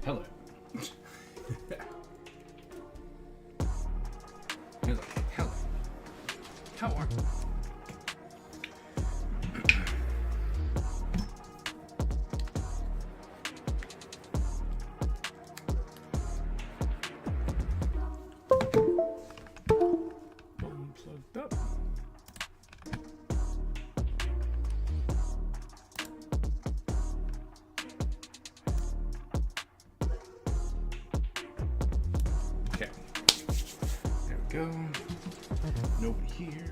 Hello. Hello. Hello. How are you? Plugged up. Okay. There we go. Nobody here.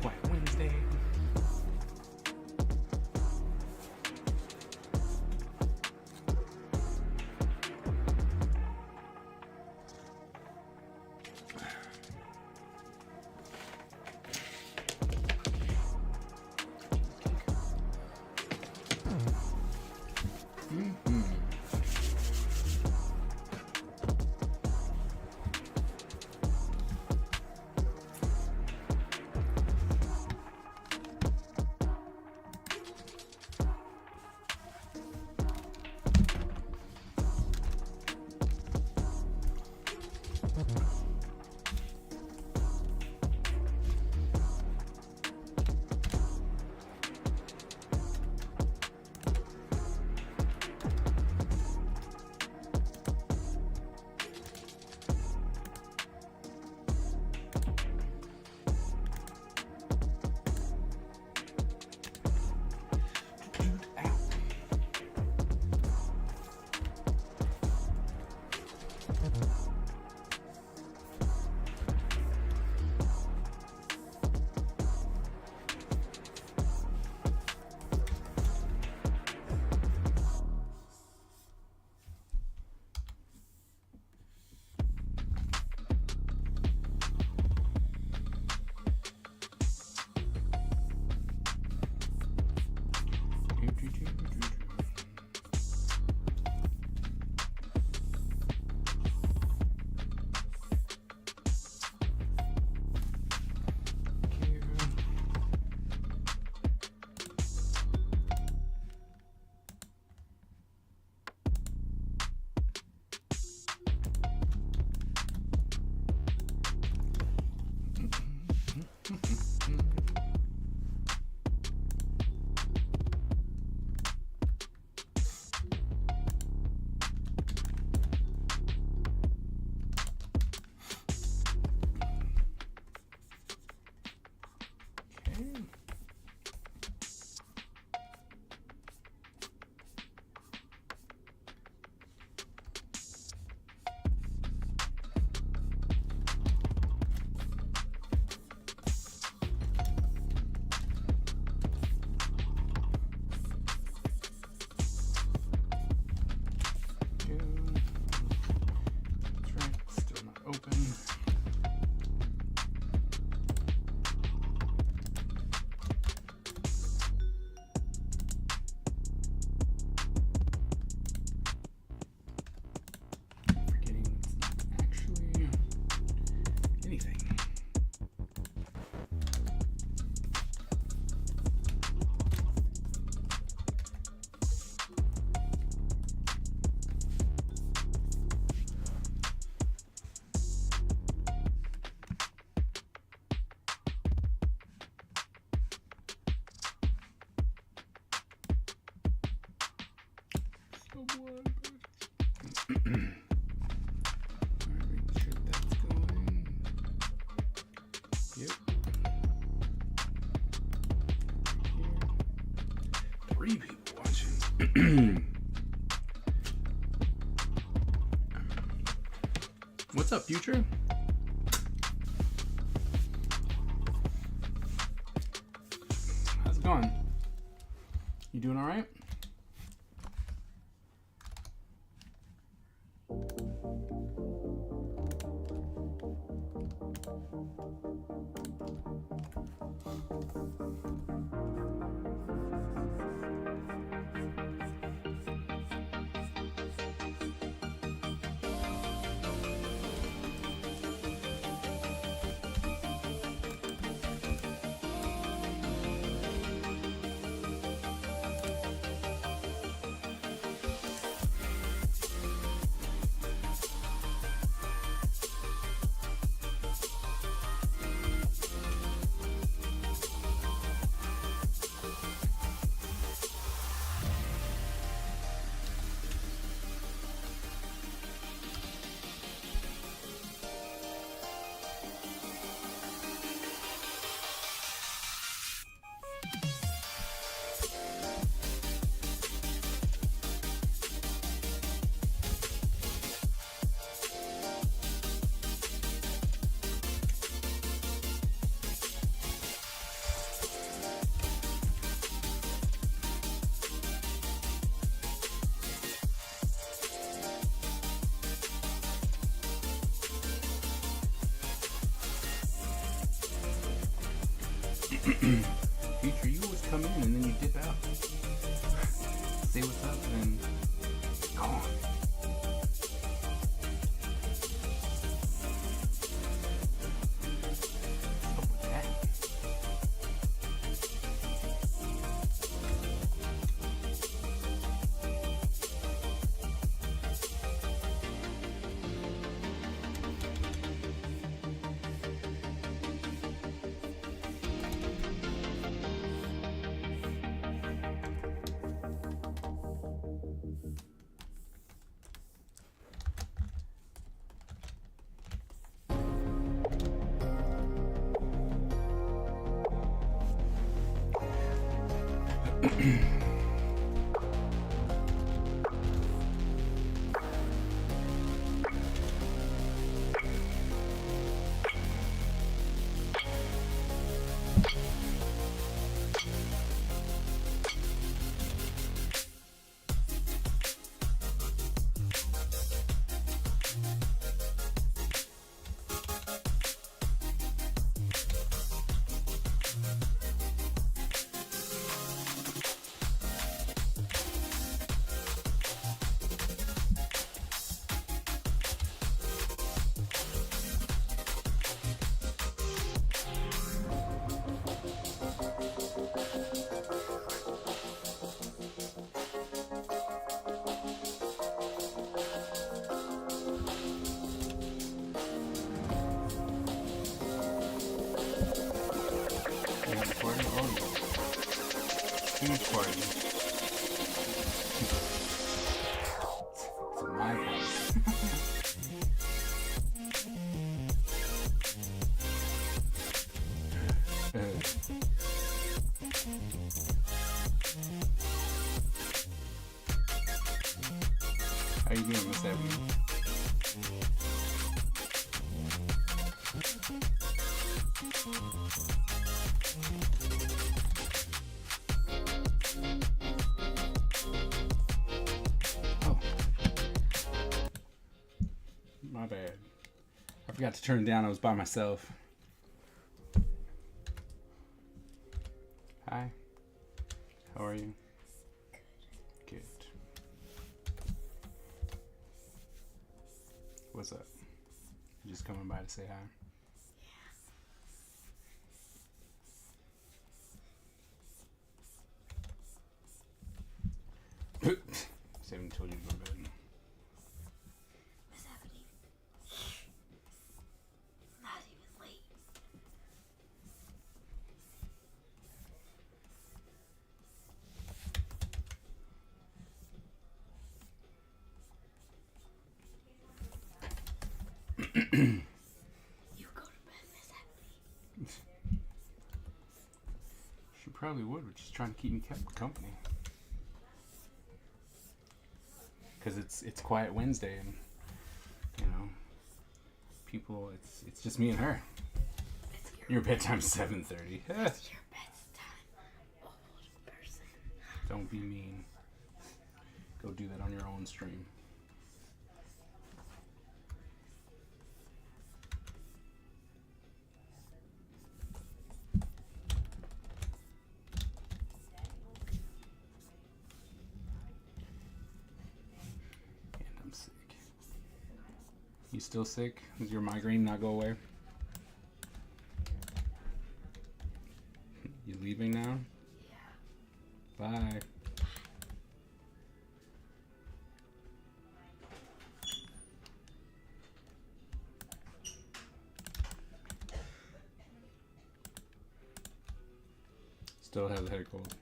Quiet Wednesday. Three people watching. What's up, Future? How's it going? You doing all right? Future, you always come in and then you dip out. Say what's up and then gone. What's up with that? Huge party. It's my voice. How you doing, Miss Abby? My bad. I forgot to turn it down. I was by myself. Hi. How are you? Good. What's up? You just coming by to say hi? Yeah. Just haven't told you to go to bed. You go to bed, Miss Happy. She probably would, but she's trying to keep me company. Because it's Quiet Wednesday, and you know, people, it's just me and her. Your bedtime's 7:30. It's your bedtime, old person. Don't be mean. Go do that on your own stream. You still sick? Does your migraine not go away? You leaving now? Yeah. Bye. Still have the head cold.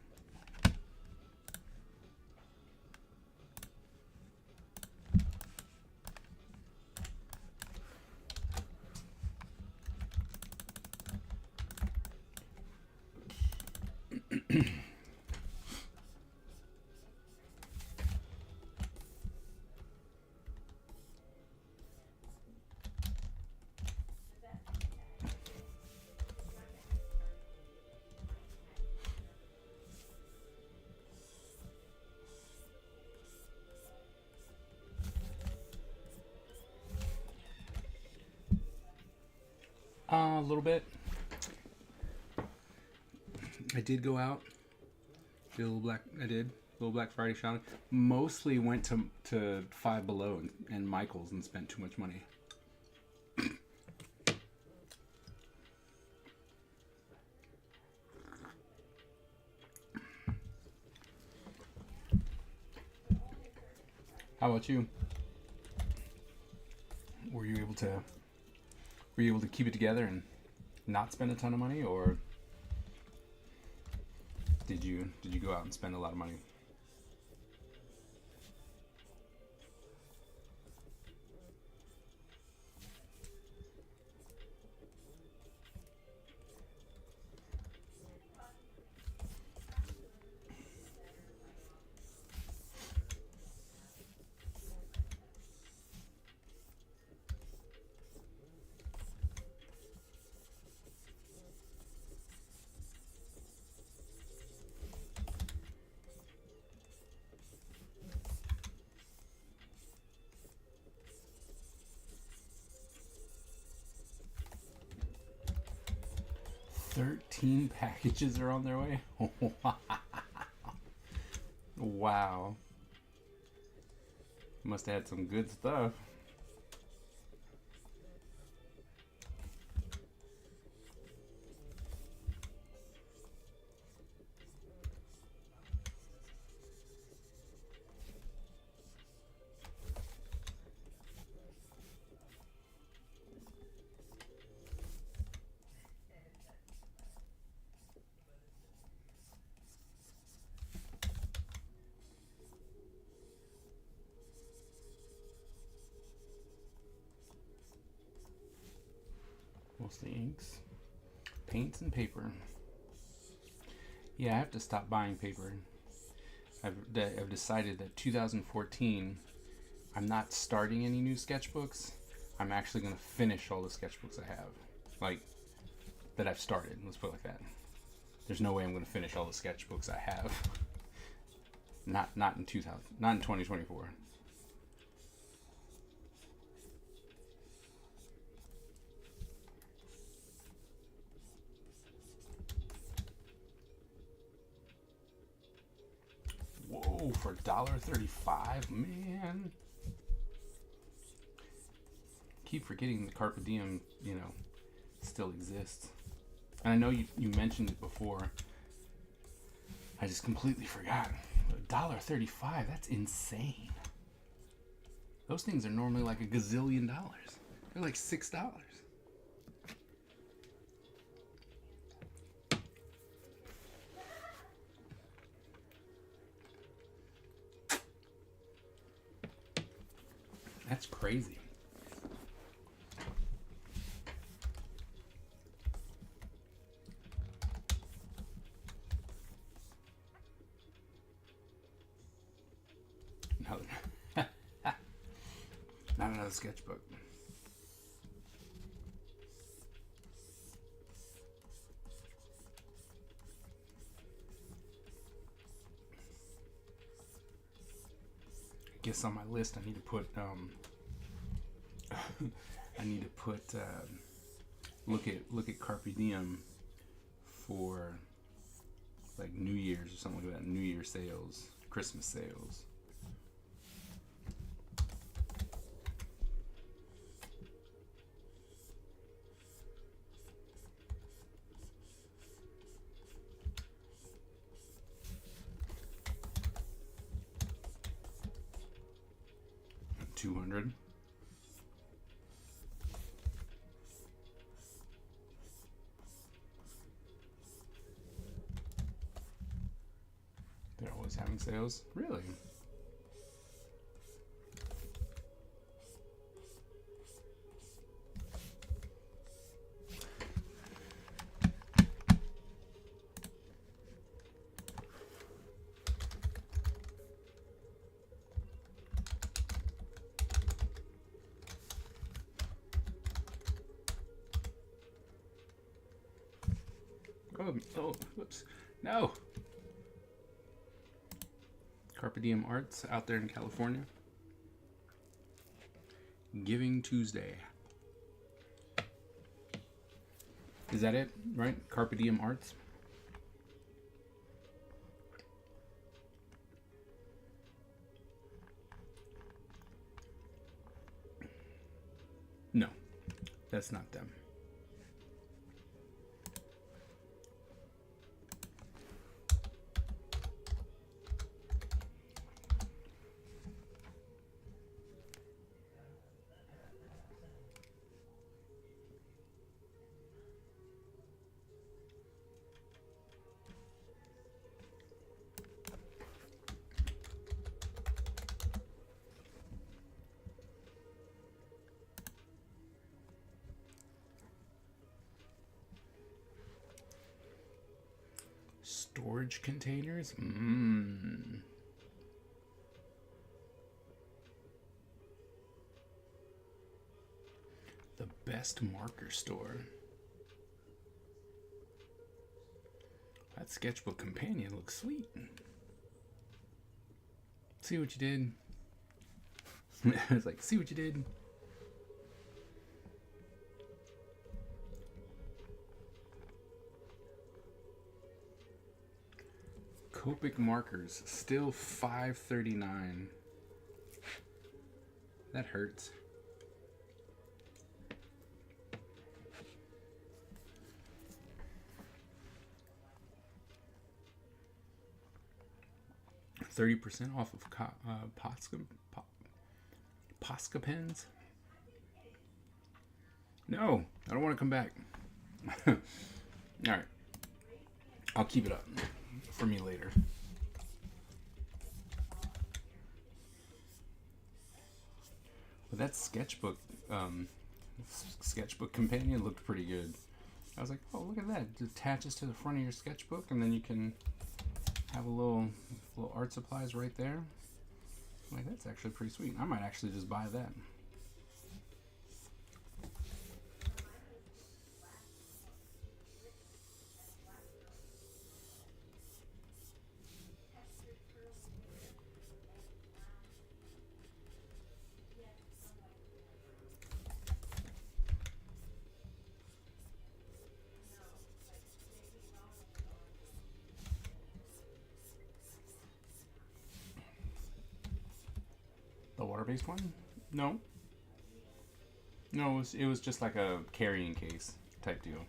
A little bit. I did go out. Did a little black. I did a little Black Friday shopping. Mostly went to Five Below and Michael's and spent too much money. How about you? Were you able to keep it together and not spend a ton of money, or did you go out and spend a lot of money? $13 packages are on their way. Wow. Must have had some good stuff. Mostly inks, paints, and paper. Yeah, I have to stop buying paper. I've decided that 2014, I'm not starting any new sketchbooks. I'm actually going to finish all the sketchbooks I have, like that I've started. Let's put it like that. There's no way I'm going to finish all the sketchbooks I have. Not in 2024. Whoa, for $1.35, man. Keep forgetting the Carpe Diem, still exists. And I know you mentioned it before. I just completely forgot. $1.35, that's insane. Those things are normally like a gazillion dollars. They're like $6. That's crazy. Not another sketchbook. I guess on my list I need to put look at Carpe Diem for like New Year's or something like that. New Year sales, Christmas sales. $200. They're always having sales? Really? Oh, whoops. No. Carpe Diem Arts out there in California. Giving Tuesday. Is that it, right? Carpe Diem Arts? That's not them. Storage containers? The best marker store. That sketchbook companion looks sweet. See what you did? It's like, see what you did? Copic markers, still $5.39. That hurts. %off of Posca pens. No, I don't want to come back. All right, I'll keep it up for me later. But that sketchbook companion looked pretty good. I was like, oh, look at that. It attaches to the front of your sketchbook, and then you can have a little art supplies right there. I'm like, that's actually pretty sweet. I might actually just buy that. The water-based one? No. No, it was just like a carrying case type deal.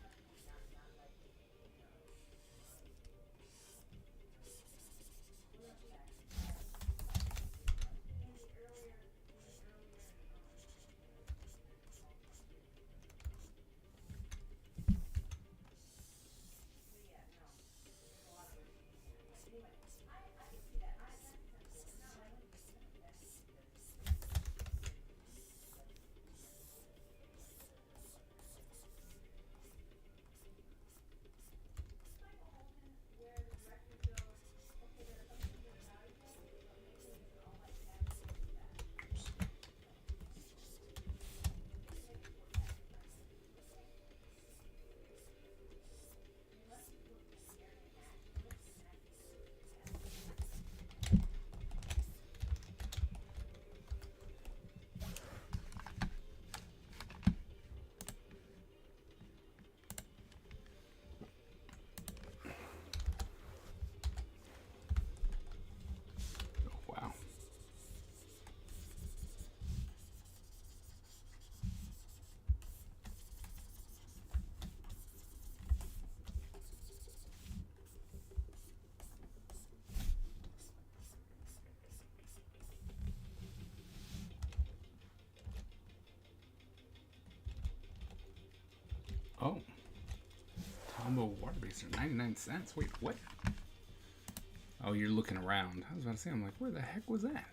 Wow. Oh. Combo water base are 99 cents. Wait, what? Oh, you're looking around. I was about to say, I'm like, where the heck was that?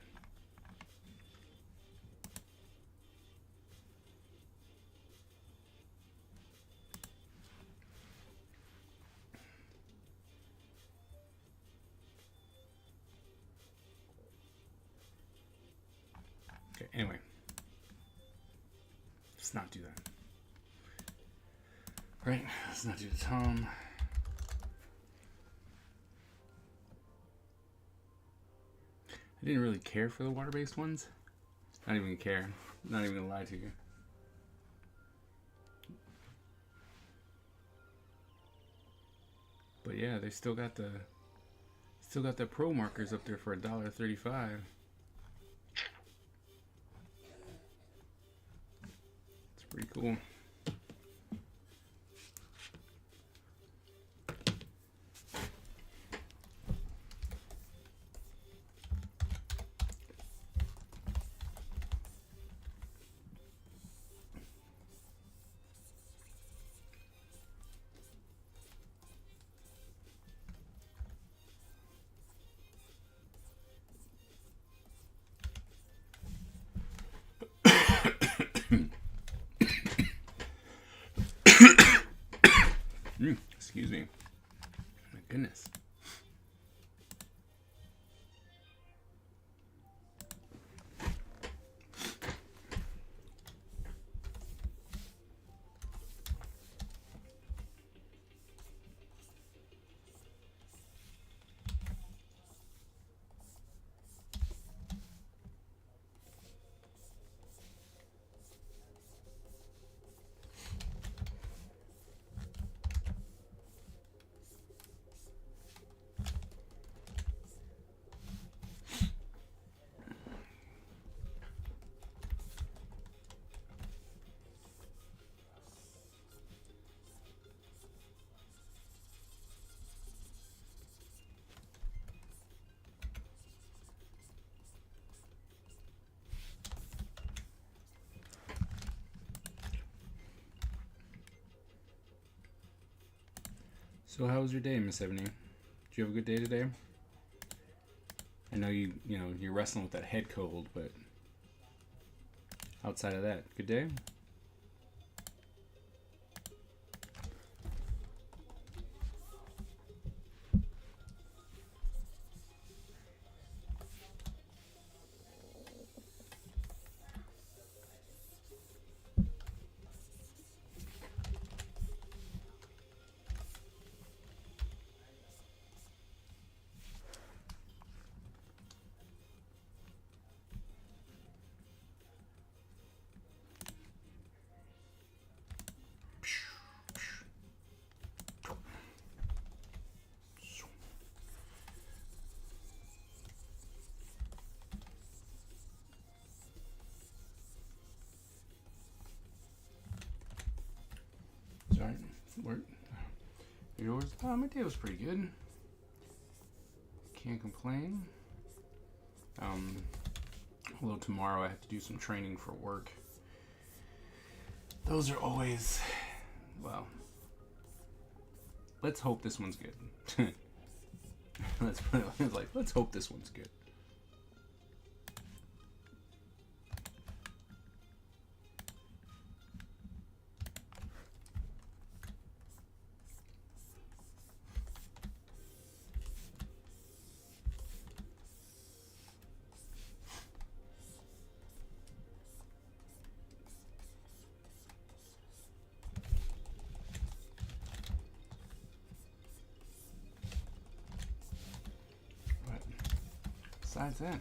Okay, anyway. Let's not do that. Right, let's not do the Tom. I didn't really care for the water-based ones. Not even care. Not even gonna lie to you. But yeah, they still got the pro markers up there for $1.35. It's pretty cool. goodness. So how was your day, Miss Ebony? Did you have a good day today? I know you're wrestling with that head cold, but outside of that, good day? Sorry, work. Yours? Oh, my day was pretty good. Can't complain. Although tomorrow I have to do some training for work. Those are always, well, let's hope this one's good. Let's put it like, let's hope this one's good. Besides that,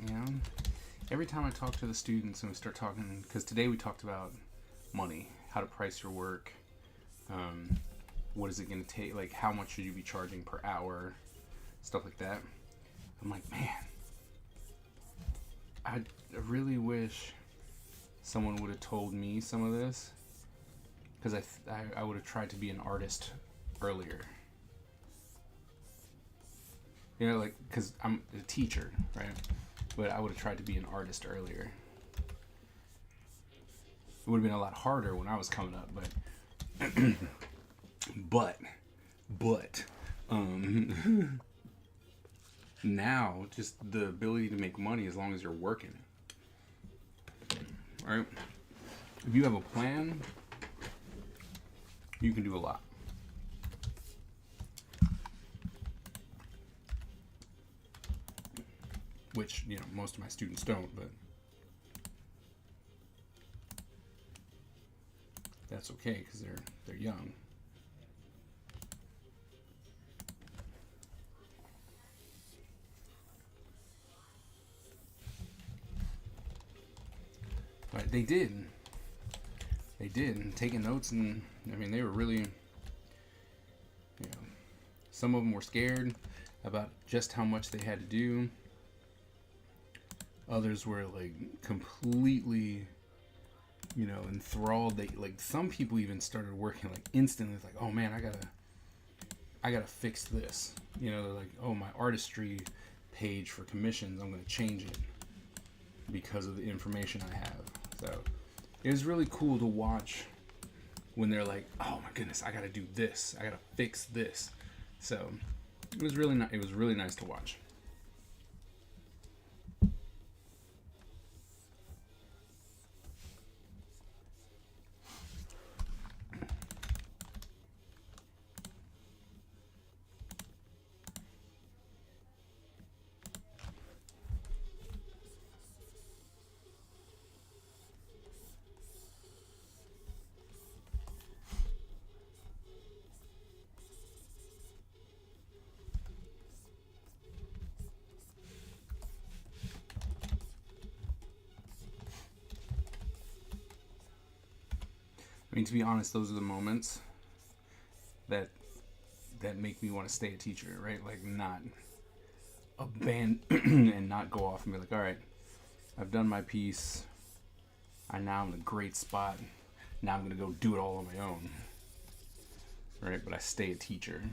every time I talk to the students and we start talking, because today we talked about money, how to price your work, what is it going to take, like how much should you be charging per hour, stuff like that. I'm like, man, I really wish someone would have told me some of this, because I would have tried to be an artist earlier. Like, because I'm a teacher, right? But I would have tried to be an artist earlier. It would have been a lot harder when I was coming up, but now just the ability to make money as long as you're working. Right? If you have a plan, you can do a lot. Which, most of my students don't, but that's okay because they're young. But they did. Taking notes, and they were really, some of them were scared about just how much they had to do. Others were like completely, enthralled. They some people even started working like instantly. It's like, oh man, I gotta fix this. They're like, oh, my artistry page for commissions, I'm gonna change it because of the information I have. So it was really cool to watch when they're like, oh my goodness, I gotta do this. I gotta fix this. So it was really nice to watch. I mean, to be honest, those are the moments that make me want to stay a teacher, right? Like, not abandon and not go off and be like, all right, I've done my piece. I'm in a great spot. Now I'm going to go do it all on my own. Right? But I stay a teacher.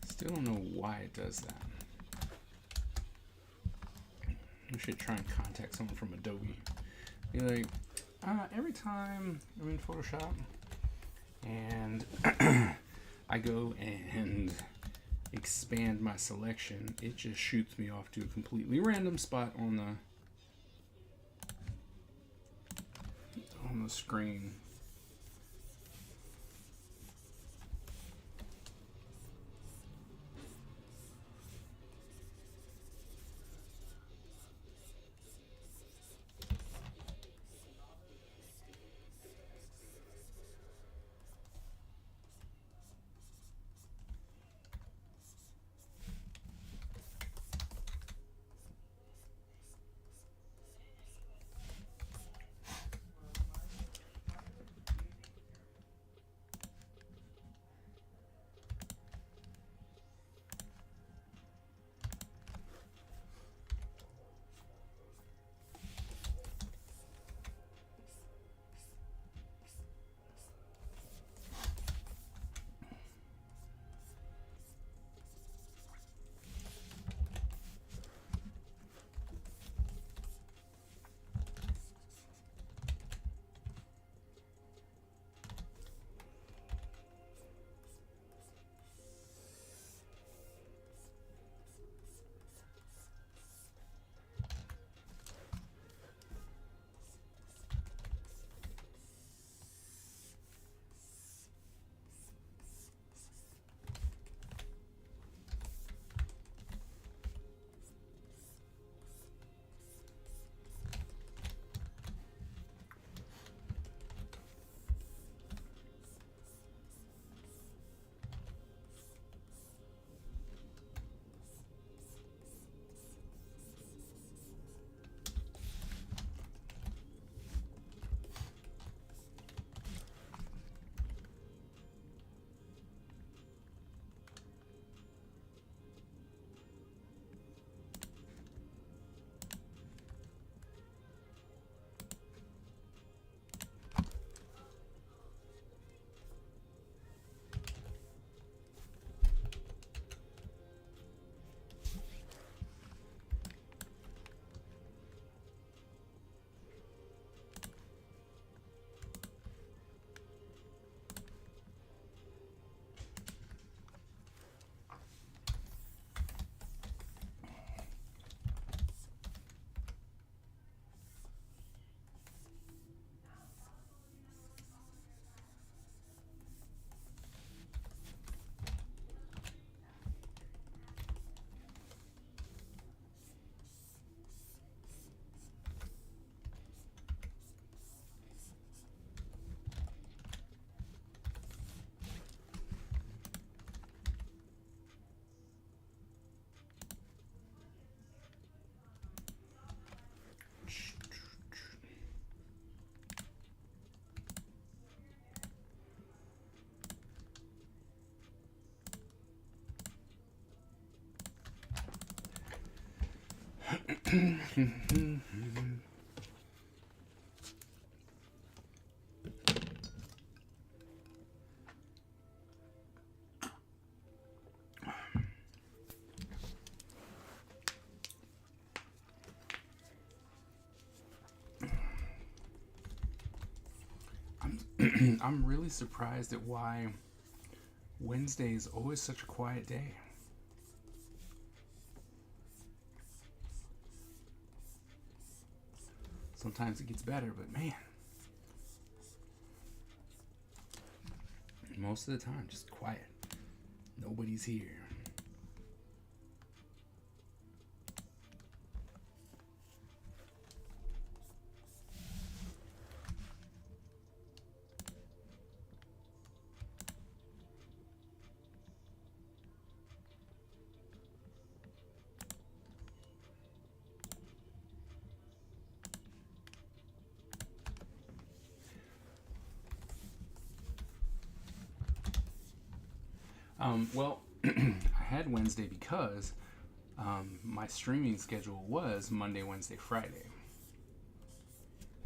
Still don't know why it does that. I should try and contact someone from Adobe. Be like, every time I'm in Photoshop and I go and expand my selection, it just shoots me off to a completely random spot on the screen. I'm really surprised at why Wednesday is always such a quiet day. Sometimes it gets better, but man, most of the time, just quiet. Nobody's here. Well, I had Wednesday because my streaming schedule was Monday, Wednesday, Friday.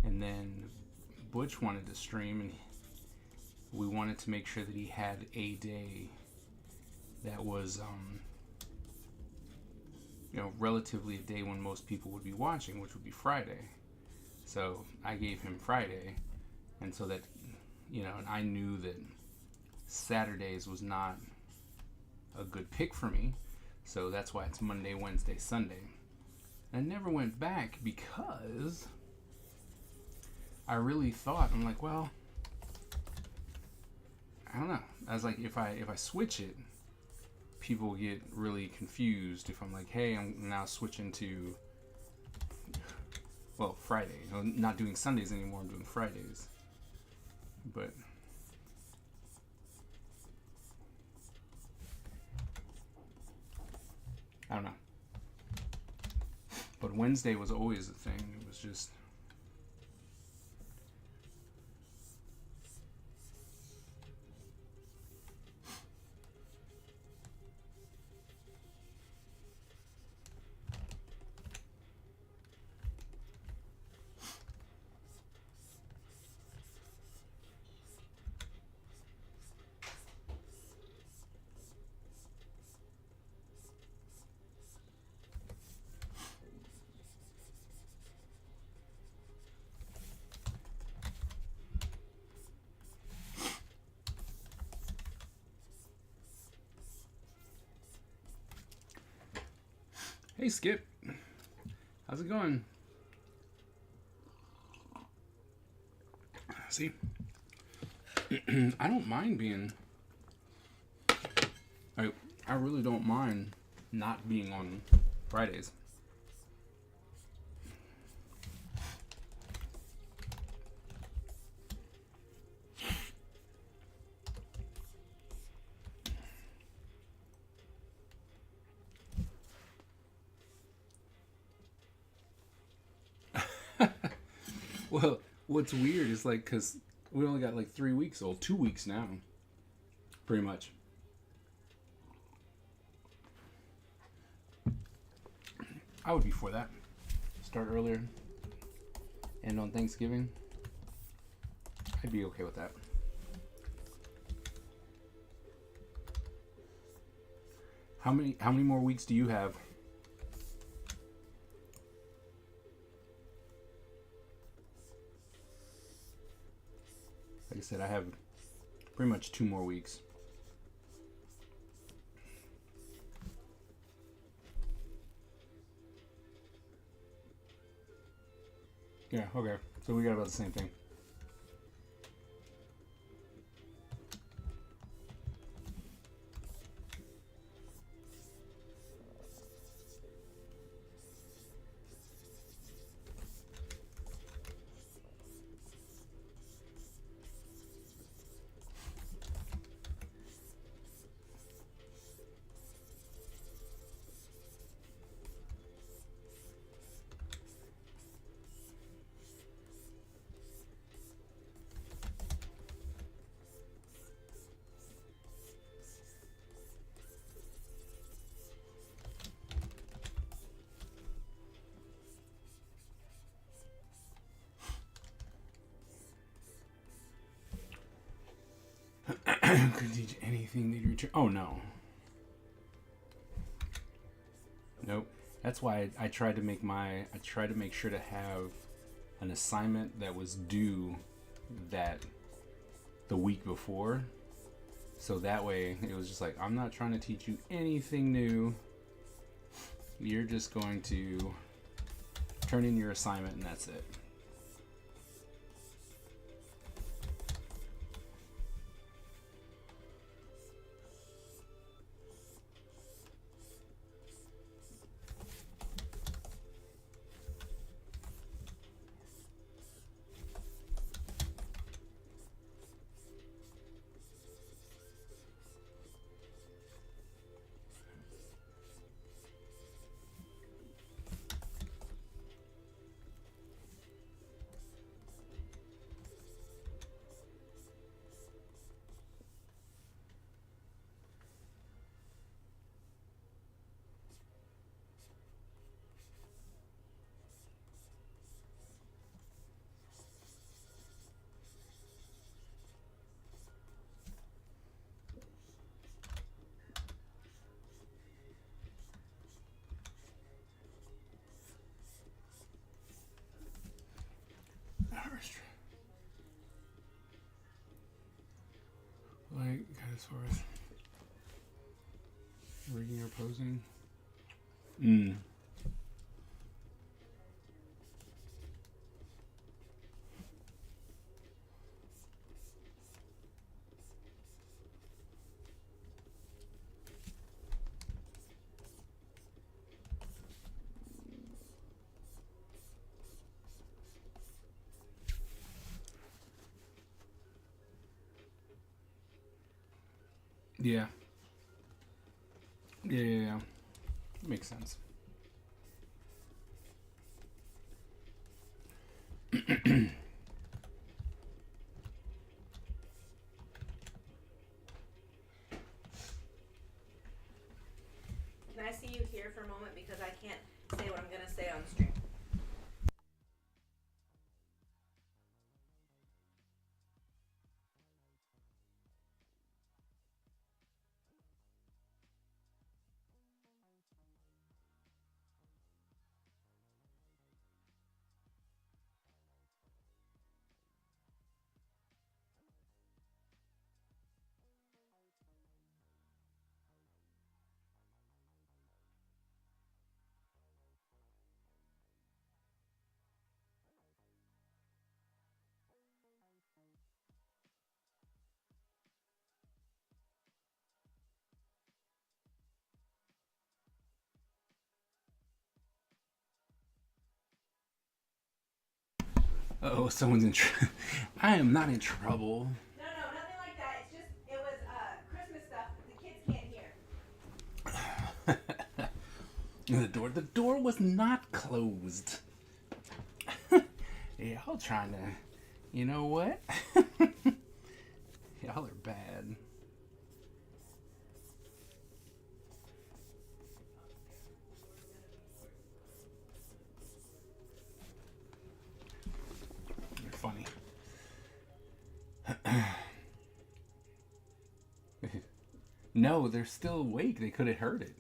And then Butch wanted to stream, and we wanted to make sure that he had a day that was, relatively a day when most people would be watching, which would be Friday. So I gave him Friday, and so that, and I knew that Saturdays was not a good pick for me. So that's why it's Monday, Wednesday, Sunday. And I never went back because I really thought, I'm like, well, I don't know. I was like, if I switch it, people get really confused if I'm like, hey, I'm now switching to, well, Friday. I'm not doing Sundays anymore, I'm doing Fridays. But I don't know. But Wednesday was always the thing. It was just, hey Skip, how's it going? See, I don't mind being, I really don't mind not being on Fridays. Well, what's weird is like, because we only got like 3 weeks old, 2 weeks now, pretty much. I would be for that. Start earlier. End on Thanksgiving. I'd be okay with that. How many more weeks do you have? Like I said, I have pretty much 2 more weeks. Yeah, okay. So we got about the same thing. Could teach anything that you return. Oh no. Nope. That's why I tried to make sure to have an assignment that was due that the week before. So that way it was just like, I'm not trying to teach you anything new. You're just going to turn in your assignment and that's it. as far as rigging or posing. Yeah. Yeah. Makes sense. Can I see you here for a moment because I can't say what I'm gonna say on stream. Oh, someone's in trouble. I am not in trouble. No, nothing like that. It's just, it was Christmas stuff that the kids can't hear. The door was not closed. Y'all trying to, you know what? Y'all are bad. You're funny. No, they're still awake. They could have heard it.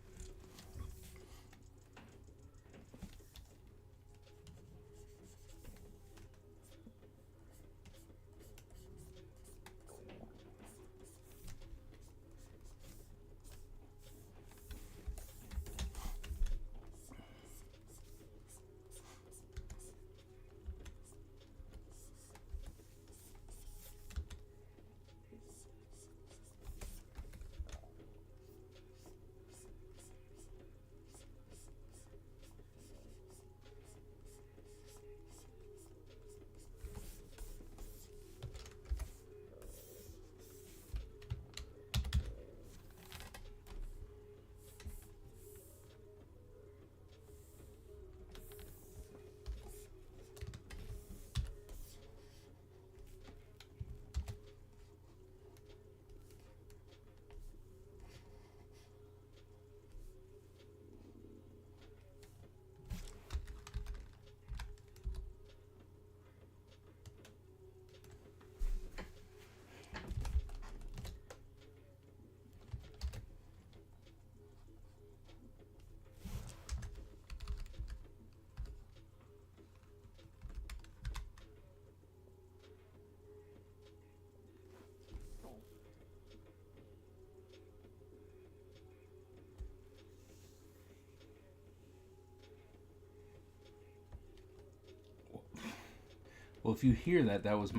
Well, if you hear that, that was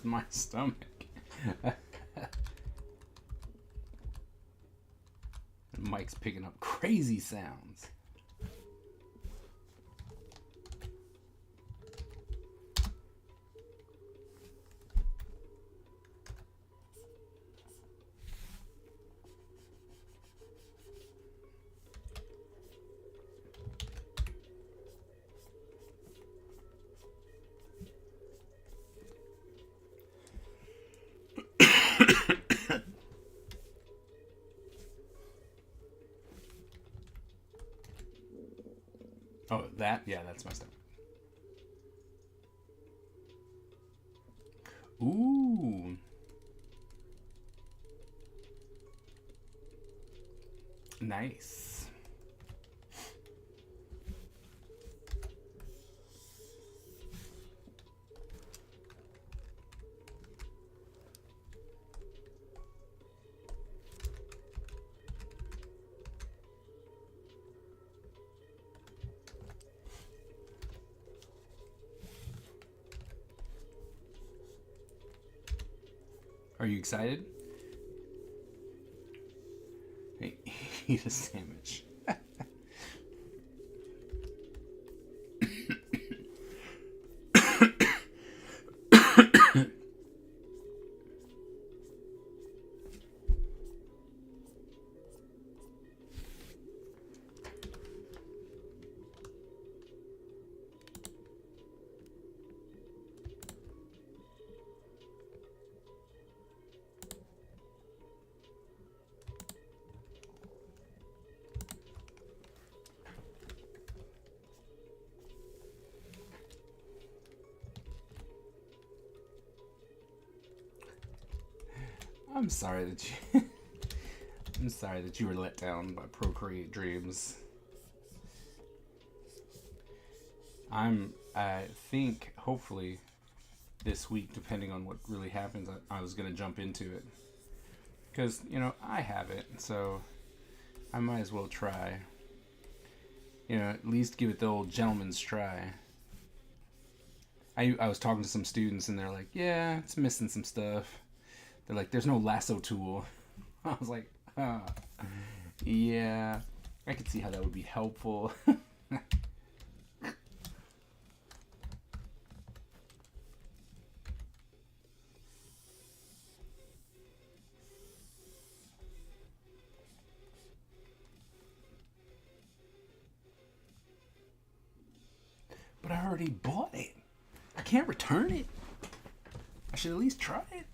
my stomach. Mike's picking up crazy sounds. Oh, that? Yeah, that's my stomach. Ooh. Nice. Are you excited? Hey, eat a sandwich. I'm sorry that you I'm sorry that you were let down by Procreate Dreams. I think hopefully this week, depending on what really happens, I was gonna jump into it. Because, I have it, so I might as well try. At least give it the old gentleman's try. I was talking to some students and they're like, yeah, it's missing some stuff. They're like, there's no lasso tool. I was like, yeah, I could see how that would be helpful. But I already bought it. I can't return it. I should at least try it.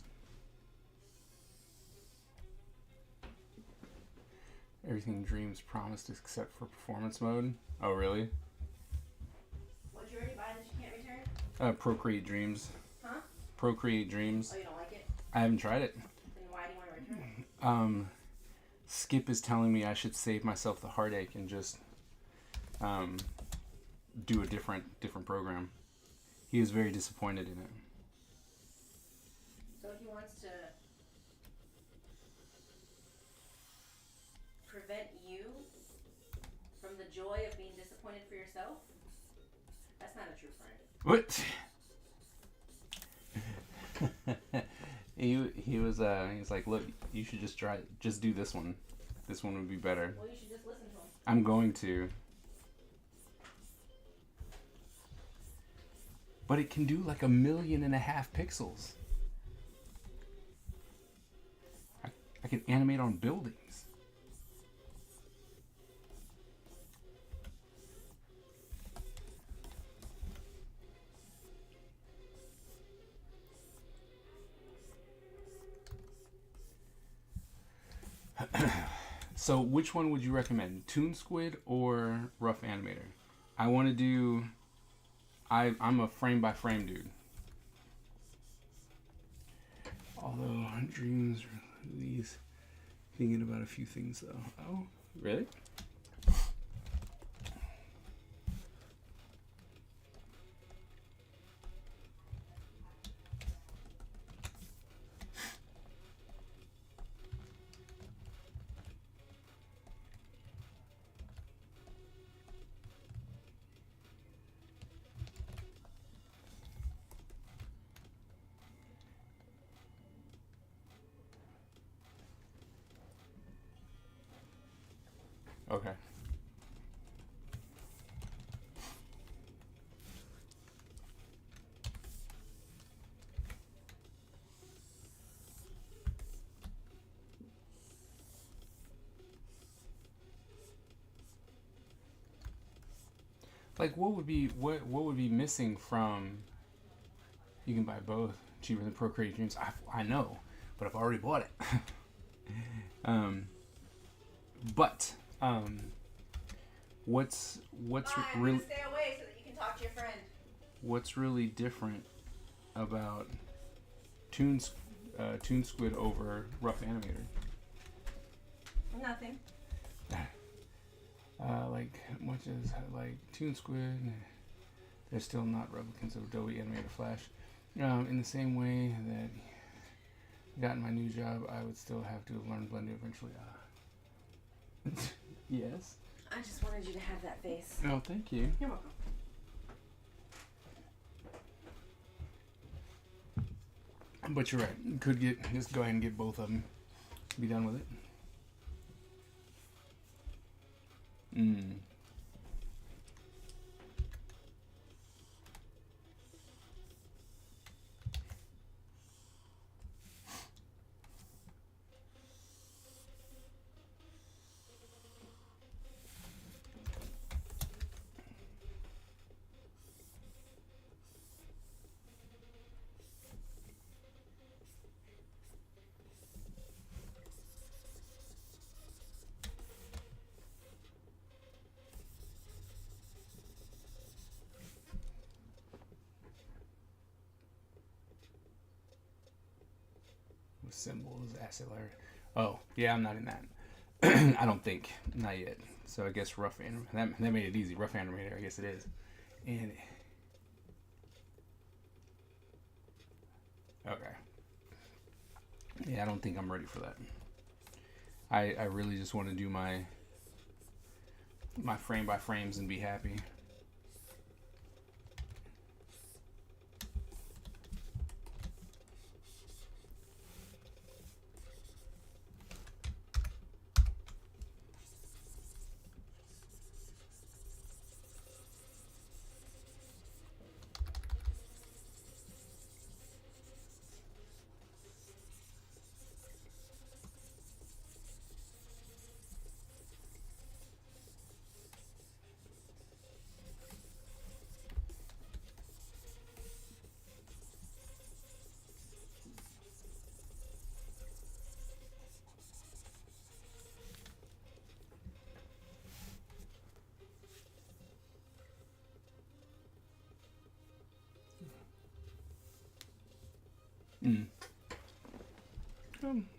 Everything Dreams promised except for performance mode. Oh, really? What'd you already buy that you can't return? Procreate Dreams. Huh? Procreate Dreams. Oh, you don't like it? I haven't tried it. Then why do you want to return it? Skip is telling me I should save myself the heartache and just do a different program. He was very disappointed in it. So he wants to prevent you from the joy of being disappointed for yourself? That's not a true friend. What? He's like, look, you should just do this one. This one would be better. Well, you should just listen to him. I'm going to. But it can do like 1.5 million pixels. I can animate on buildings. So which one would you recommend? Toon Squid or Rough Animator? I want to do... I'm a frame by frame dude. Although Dreams release, thinking about a few things though. Oh, really? Okay. Like, what would be missing from? You can buy both cheaper than Procreate Dreams. I know, but I've already bought it. But what's I'm really gonna stay away so that you can talk to your friend. what's really different about Toon Squid over Rough Animator? Nothing. Like much as like Toon Squid, they're still not replicants of Adobe Animator Flash. In the same way that gotten my new job, I would still have to have learned Blender eventually. Yes. I just wanted you to have that face. Oh, thank you. You're welcome. But you're right. You could just go ahead and get both of them. Be done with it. Symbol is acid layer. Oh, yeah, I'm not in that. I don't think. Not yet. So I guess rough animator. That made it easy. Rough animator, I guess it is. And okay. Yeah, I don't think I'm ready for that. I really just want to do my frame by frames and be happy.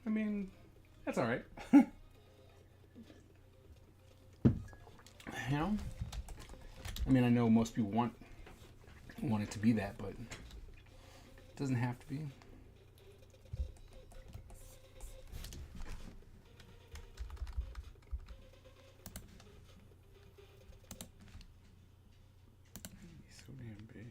I mean, that's all right. You know, I mean, I know most people want it to be that, but it doesn't have to be. So damn big.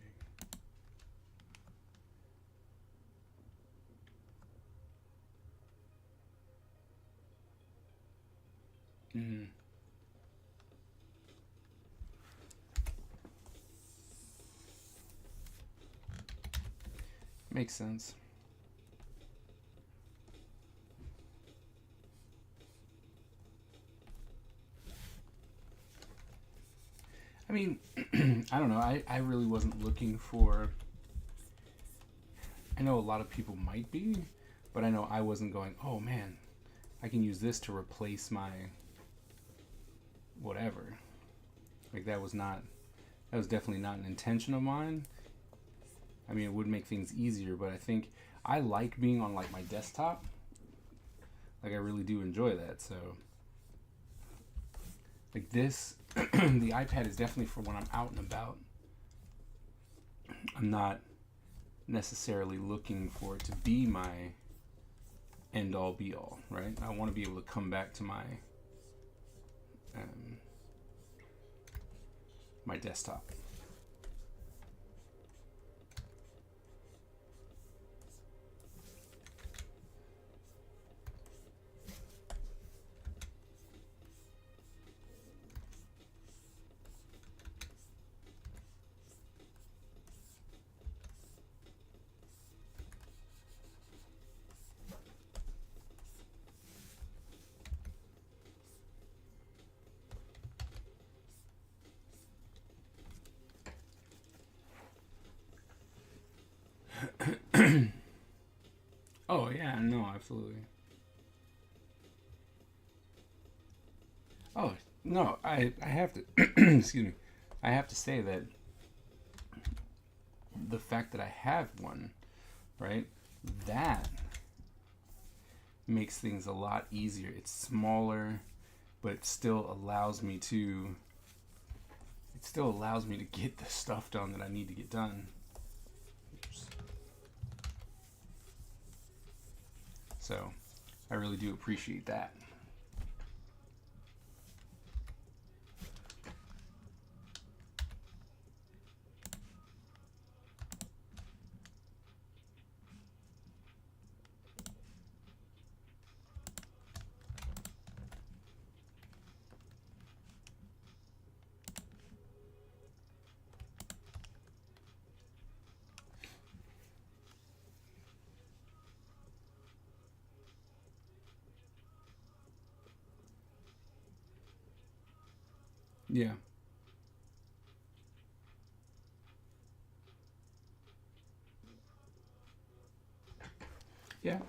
Makes sense. I mean, I don't know. I really wasn't looking for. I know a lot of people might be, but I know I wasn't going, oh man, I can use this to replace my whatever. Like that was definitely not an intention of mine. I mean, it would make things easier, but I think I like being on like my desktop. Like I really do enjoy that. So like this, the iPad is definitely for when I'm out and about. I'm not necessarily looking for it to be my end all be all, right? I want to be able to come back to my my desktop. Oh yeah, no, absolutely. Oh no, I have to excuse me. I have to say that the fact that I have one, right, that makes things a lot easier. It's smaller, but it still allows me to get the stuff done that I need to get done. Oops. So I really do appreciate that. Yeah. Yeah.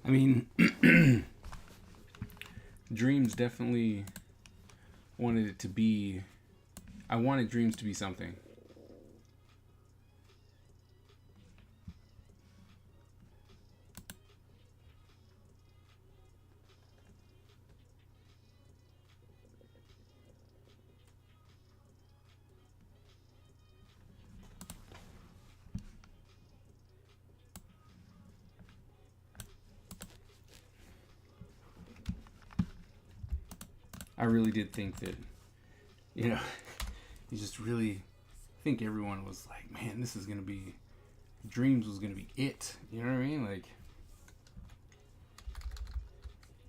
I mean, Dreams definitely wanted it to be. I wanted Dreams to be something. I really did think that, you know, you just really think everyone was like, man, this is going to be, Dreams was going to be it. You know what I mean? Like,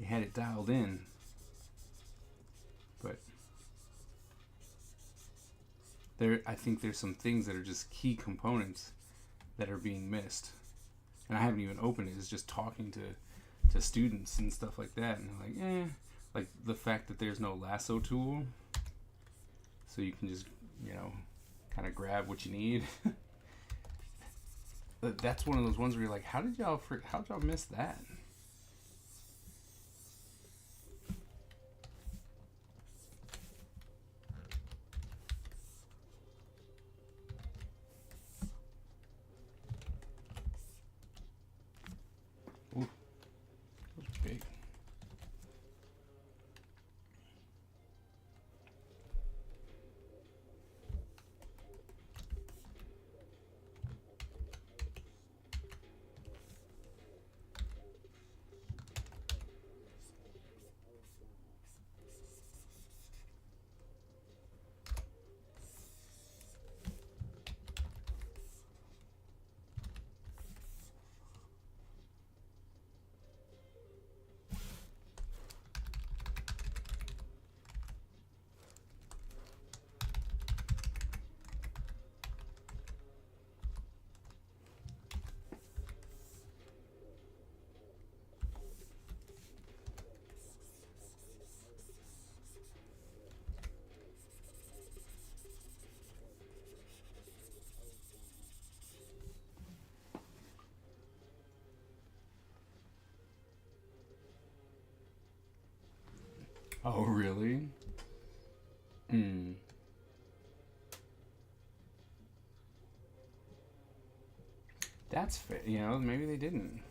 you had it dialed in. But I think there's some things that are just key components that are being missed. And I haven't even opened it. It's just talking to students and stuff like that. And they're like, like the fact that there's no lasso tool. So you can just, kind of grab what you need. That's one of those ones where you're like, how'd y'all miss that? Ooh, that was big. Oh, really? Hmm. That's fair. Maybe they didn't.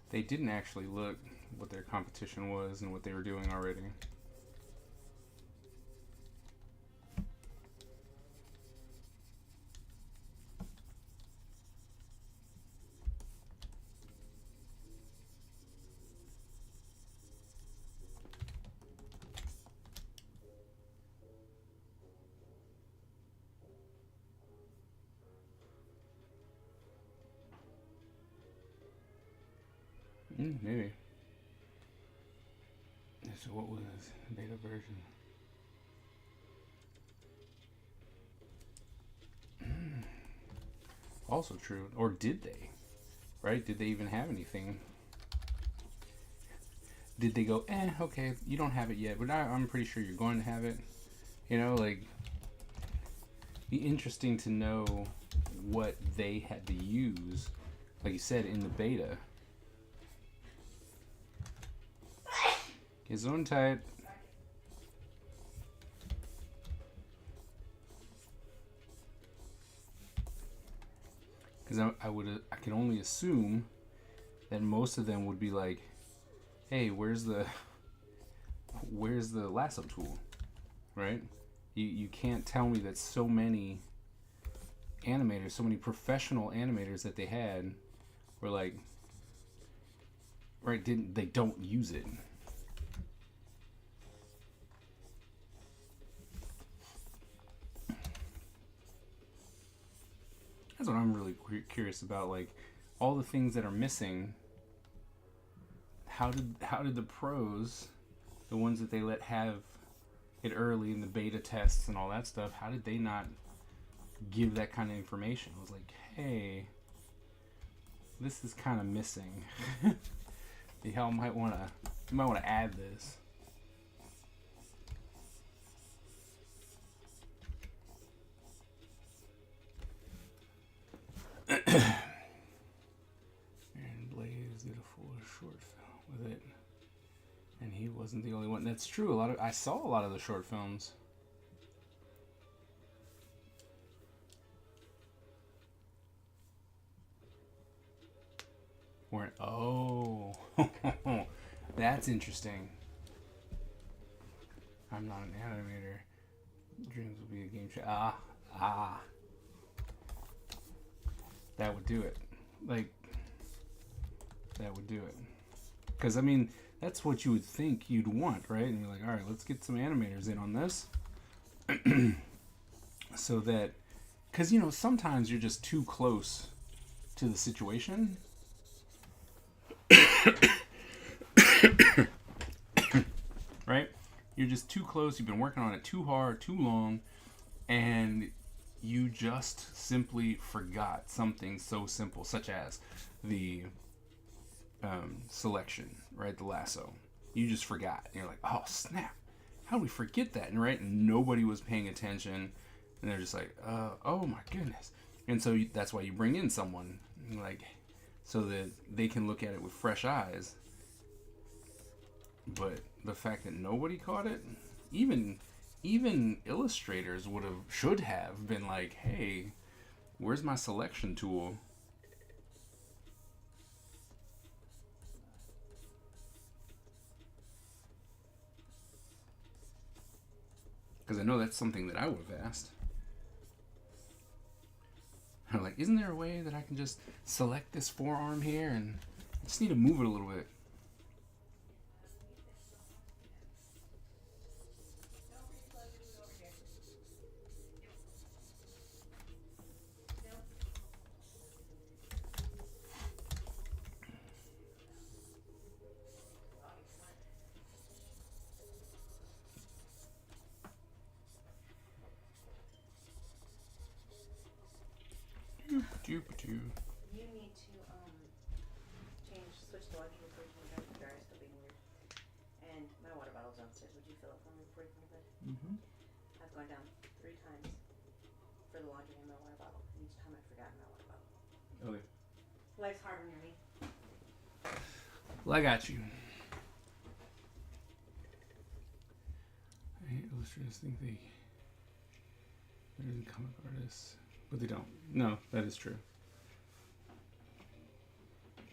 They didn't actually look what their competition was and what they were doing already. Maybe. So what was beta version? Also true. Or did they? Right? Did they even have anything? Did they go, okay, you don't have it yet, but I'm pretty sure you're going to have it. Be interesting to know what they had to use, like you said, in the beta. His own tight. Because I can only assume that most of them would be like, hey, where's the lasso tool, right? You can't tell me that so many animators, so many professional animators that they had were like, right, they don't use it. That's what I'm really curious about, like all the things that are missing. How did the pros, the ones that they let have it early in the beta tests and all that stuff, how did they not give that kind of information? It was like, hey, this is kind of missing. You might want to add this. Blaze did a full short film with it, and he wasn't the only one. That's true. I saw a lot of the short films. Oh, that's interesting. I'm not an animator. Dreams will be a game show. That would do it. Like, that would do it. Because, I mean, that's what you would think you'd want, right? And you're like, all right, let's get some animators in on this. So that, because, you know, sometimes you're just too close to the situation. Right? You're just too close. You've been working on it too hard, too long, and you just simply forgot something so simple, such as the selection, right? The lasso. You just forgot. And you're like, oh, snap. How do we forget that? And right? And nobody was paying attention. And they're just like, oh my goodness. And so that's why you bring in someone, like, so that they can look at it with fresh eyes. But the fact that nobody caught it, even illustrators should have been like, hey, where's my selection tool? Because I know that's something that I would have asked. I'm like, isn't there a way that I can just select this forearm here and I just need to move it a little bit? You need to switch the electrical fridge and the dryer still being weird. And my water bottle's downstairs. Would you fill it for me before you come to bed? Mm-hmm. I've gone down 3 times for the laundry in my water bottle. And each time I've forgotten my water bottle. Okay. Life's hard when you're me. Well, I got you. I hate illustrators think they're than comic artists. But they don't. No, that is true.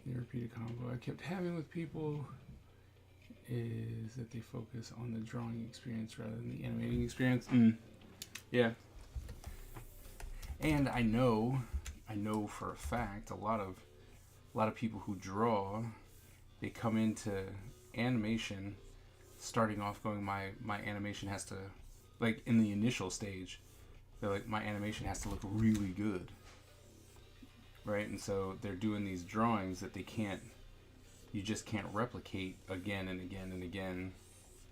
The repeated combo I kept having with people is that they focus on the drawing experience rather than the animating experience. Yeah. And I know for a fact a lot of people who draw, they come into animation starting off going, my animation has to, like, in the initial stage, they're like, my animation has to look really good, right? And so they're doing these drawings that you just can't replicate again and again and again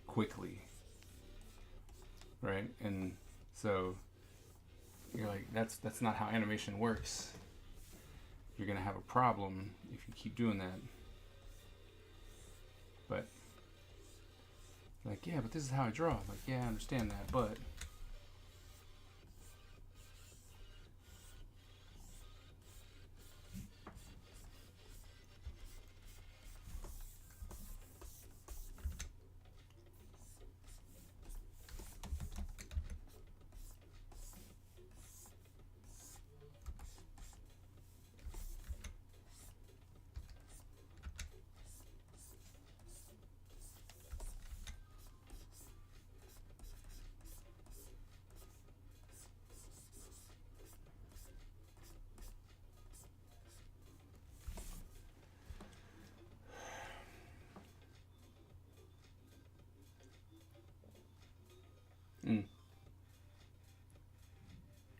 quickly, right? And so you're like, that's not how animation works. You're gonna have a problem if you keep doing that. But like, yeah, but this is how I draw. Like, yeah, I understand that, but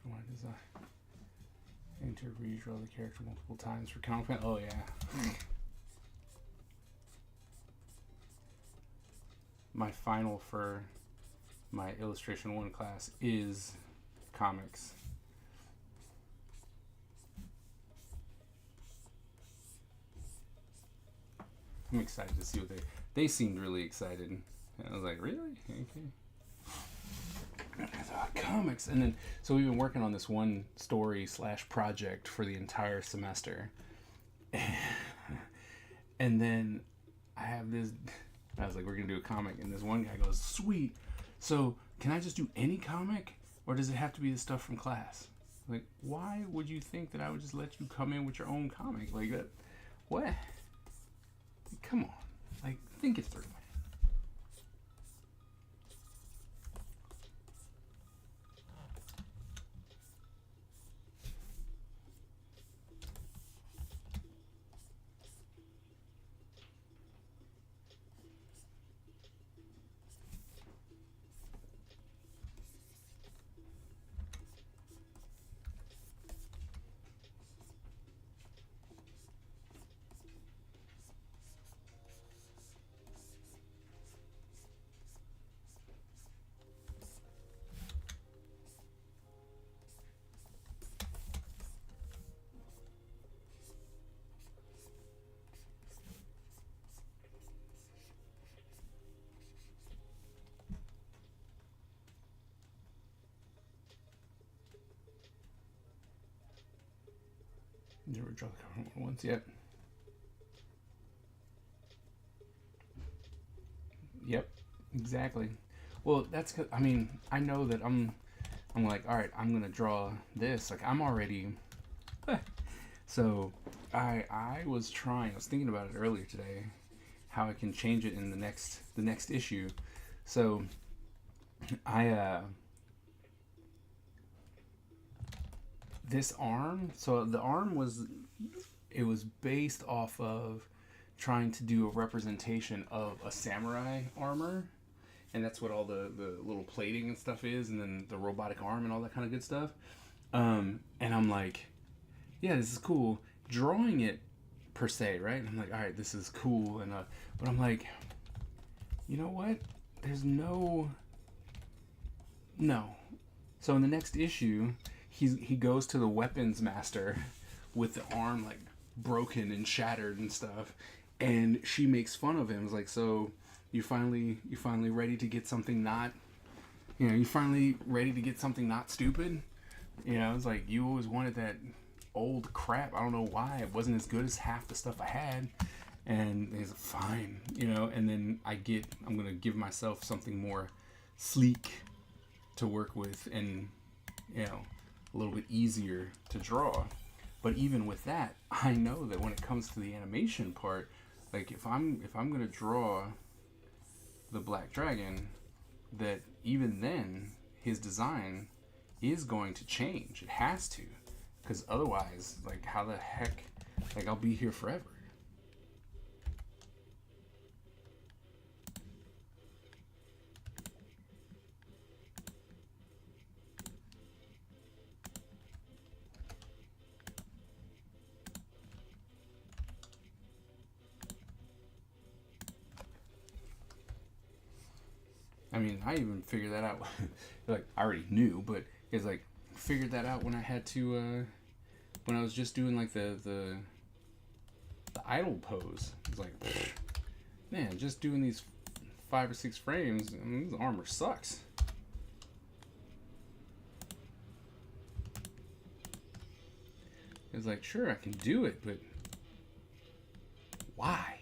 why does I need to redraw the character multiple times for content? Oh yeah. My final for my illustration 1 class is comics. I'm excited to see what they seemed really excited. And I was like, really? Okay. I thought, comics. And then, so we've been working on this one story / project for the entire semester. And then I have this, I was like, we're going to do a comic. And this one guy goes, sweet. So can I just do any comic? Or does it have to be the stuff from class? Like, why would you think that I would just let you come in with your own comic like that? What? Come on. Like, think it through. Never draw the cover once yet. Yep, exactly. Well, that's, I mean, I know that I'm like, all right, I'm gonna draw this. Like, I'm already. So, I was thinking about it earlier today, how I can change it in the next issue. So, this arm. So the arm was based off of trying to do a representation of a samurai armor, and that's what all the little plating and stuff is, and then the robotic arm and all that kind of good stuff. And I'm like, yeah, this is cool. Drawing it per se, right? And I'm like, all right, this is cool, and but I'm like, you know what? There's no. So in the next issue, he goes to the weapons master with the arm like broken and shattered and stuff, and she makes fun of him. It's like, so you finally ready to get something not, you finally ready to get something not stupid. It's like, you always wanted that old crap. I don't know why it wasn't as good as half the stuff I had. And he's like, fine, and then I'm gonna give myself something more sleek to work with, and a little bit easier to draw. But even with that, I know that when it comes to the animation part, like if I'm gonna draw the Black Dragon, that even then his design is going to change. It has to, because otherwise, like, how the heck, like, I'll be here forever. I mean, I even figured that out. Like, I already knew, but it's like, figured that out when I had to, when I was just doing like the idle pose. It's like, man, just doing these 5 or 6 frames, I mean, this armor sucks. It's like, sure, I can do it, but why?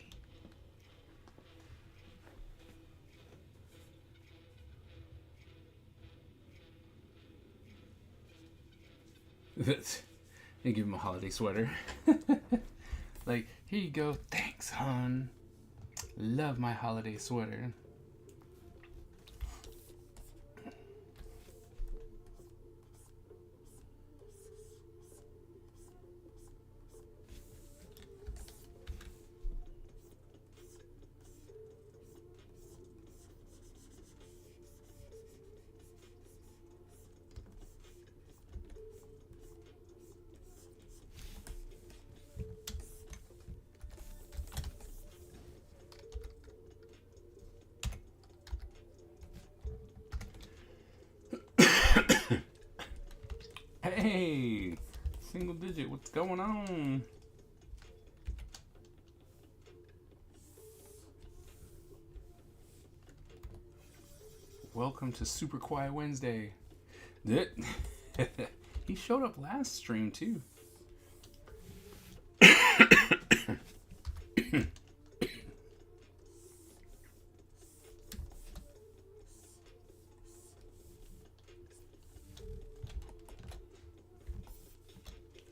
And give him a holiday sweater. Like, here you go. Thanks, hon. Love my holiday sweater. Hey, single digit, what's going on? Welcome to Super Quiet Wednesday. He showed up last stream too.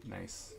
Nice.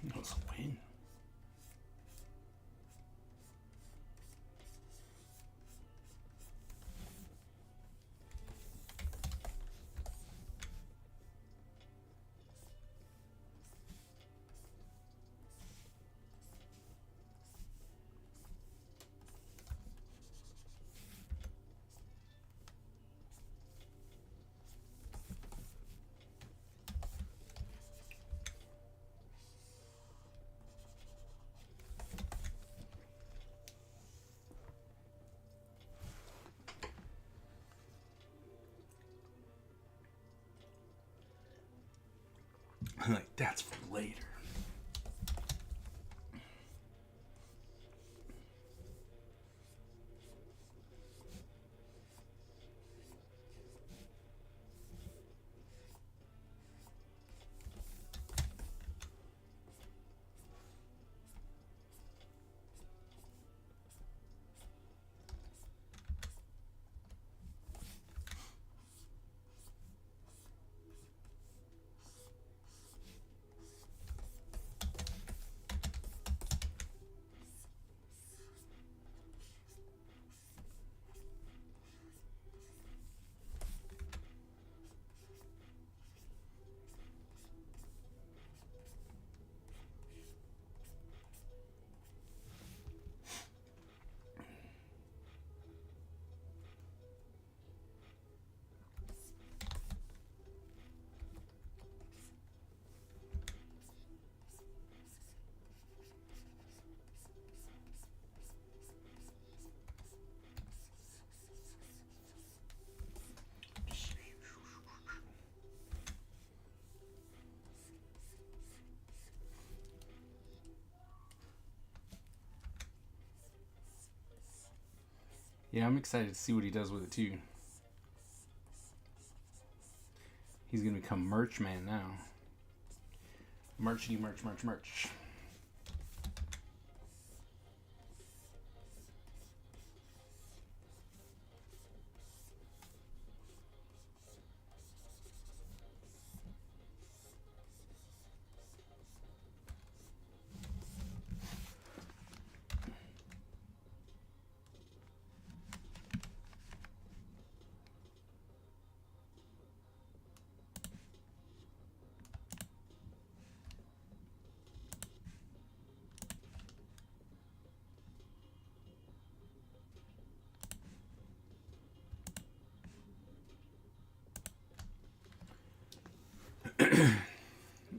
That was a win. I'm like, that's for later. Yeah, I'm excited to see what he does with it too. He's gonna become merch man now. Merchity, merch, merch, merch.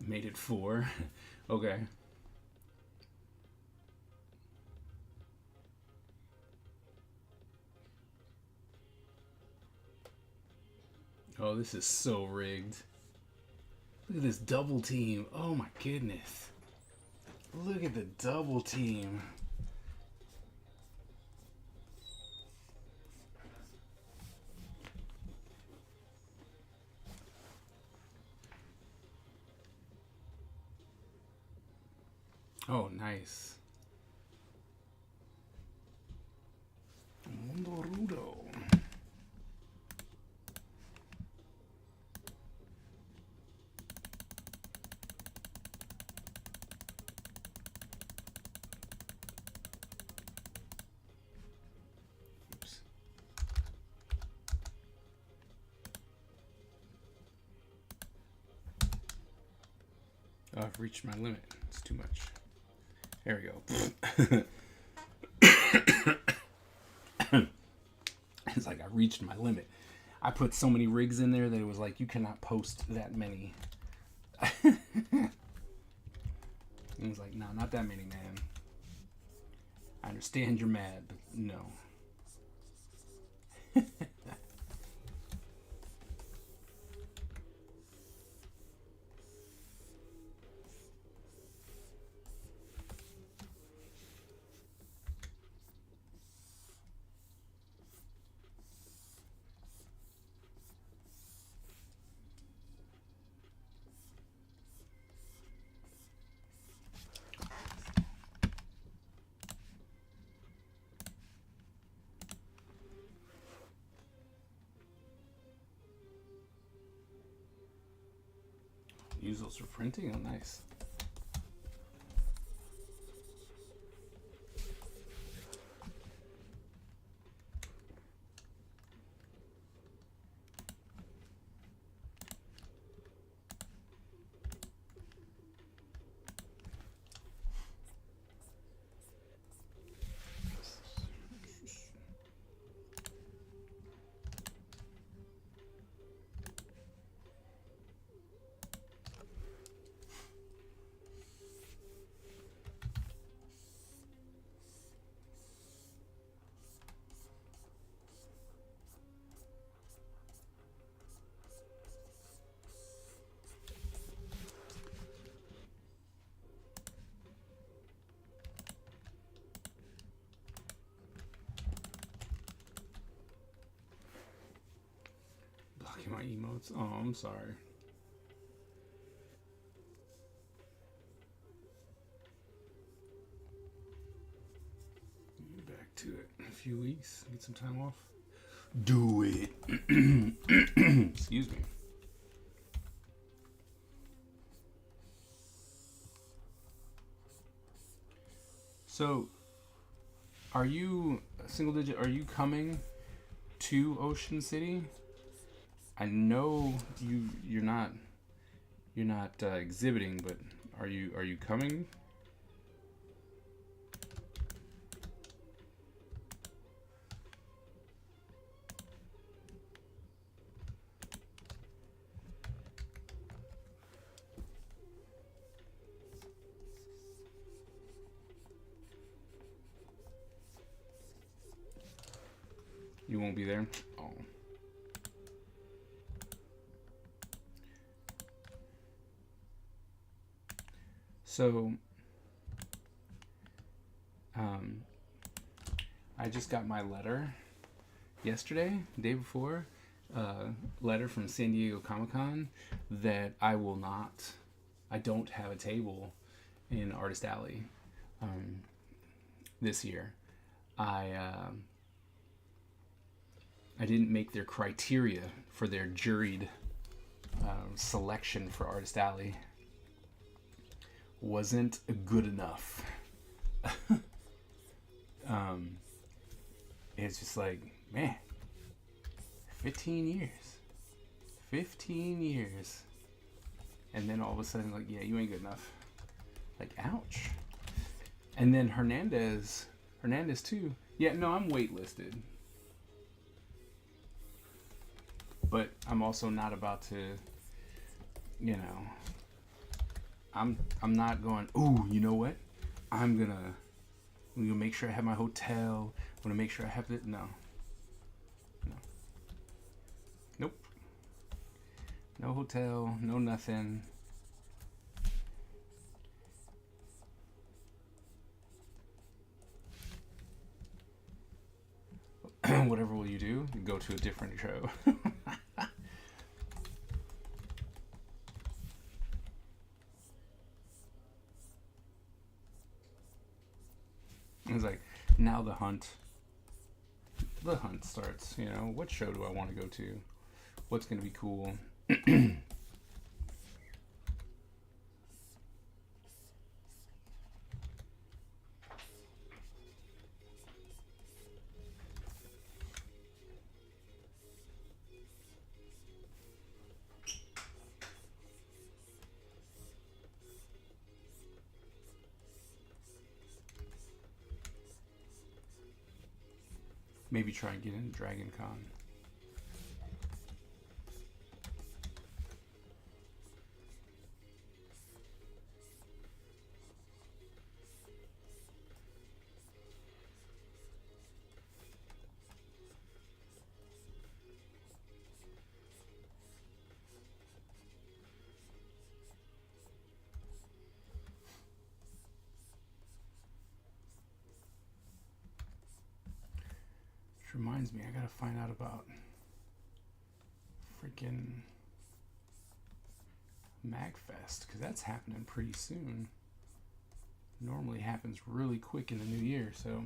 Made it 4. Okay. Oh, this is so rigged. Look at this double team. Oh my goodness. Look at the double team. Oh, nice. Mundo Rudo. Oops. Oh, I've reached my limit. It's too much. There we go. It's like I reached my limit. I put so many rigs in there that it was like, you cannot post that many. It was like, no, not that many, man. I understand you're mad, but no. Use those for printing? Oh, nice. Blocking my emotes. Oh, I'm sorry. Back to it in a few weeks. Get some time off. Do it. Excuse me. So, are you single digit? Are you coming to Ocean City? I know you're not exhibiting, but are you coming? You won't be there? Oh. So, I just got my letter yesterday, the day before, letter from San Diego Comic-Con that I don't have a table in Artist Alley this year. I didn't make their criteria for their juried selection for Artist Alley. Wasn't good enough. It's just like, man, 15 years. And then all of a sudden, like, yeah, you ain't good enough. Like, ouch. And then Hernandez too. Yeah, no, I'm waitlisted. But I'm also not about to, you know, I'm not going, ooh, you know what? I'm gonna make sure I have my hotel. I'm gonna make sure I have it. No. Nope. No hotel, no nothing. Whatever will you do? Go to a different show. now the hunt starts. You know, what show do I want to go to? What's going to be cool? Maybe try and get into Dragon Con. Which reminds me, I gotta find out about freaking MagFest, because that's happening pretty soon. Normally happens really quick in the new year, so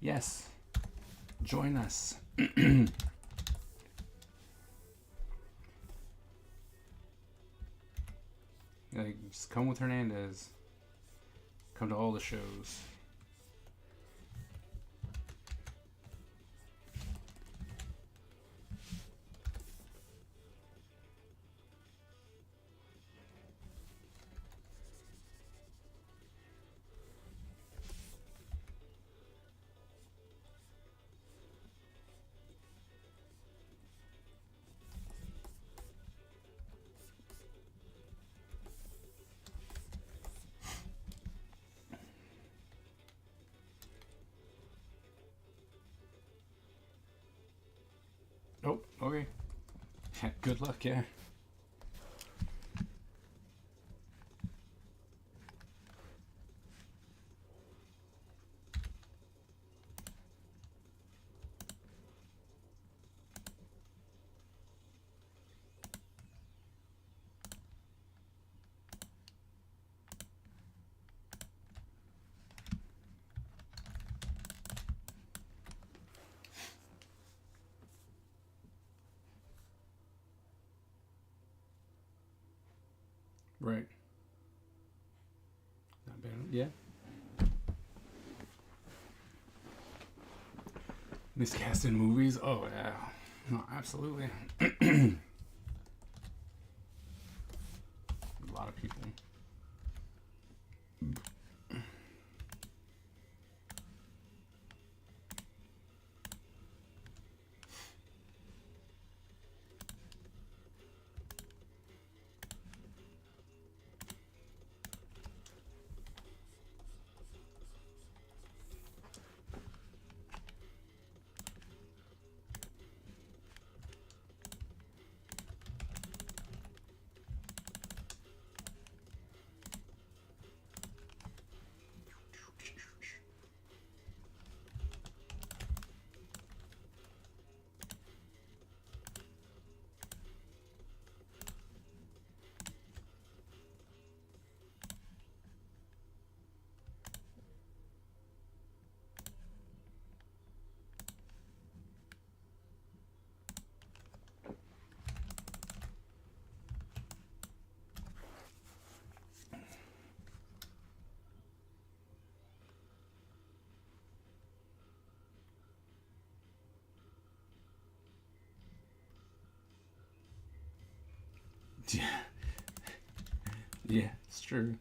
yes, join us. Like, just come with Hernandez. Come to all the shows. Oh, okay. Good luck, yeah. Right. Not bad. Yeah. Miscast in movies? Oh, yeah. No, absolutely. A lot of people. Yeah. Yeah, it's true.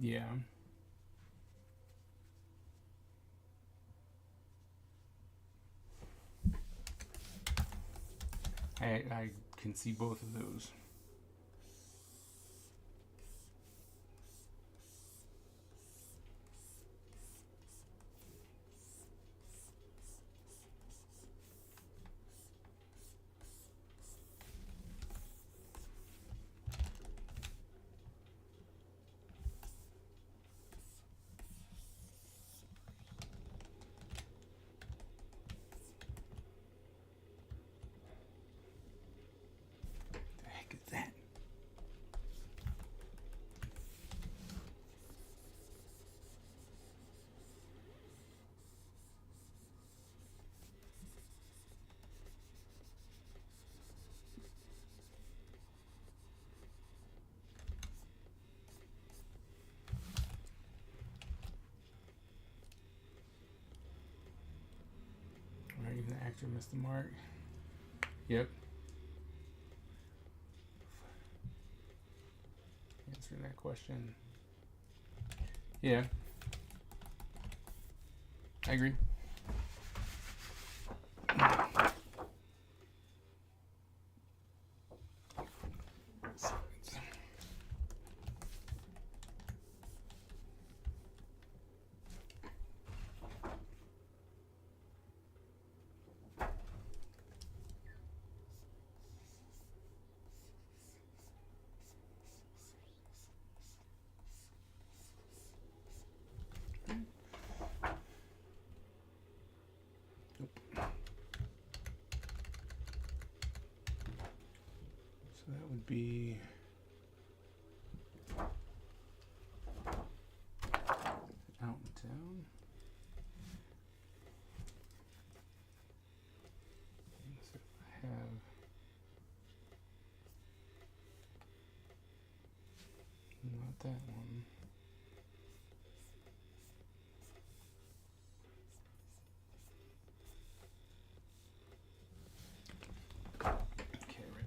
Yeah. I can see both of those. The heck is that? Right, even the actor missed the mark. Yep. Answering that question. Yeah. I agree. So that would be out in town. So I have not that one. Okay, right.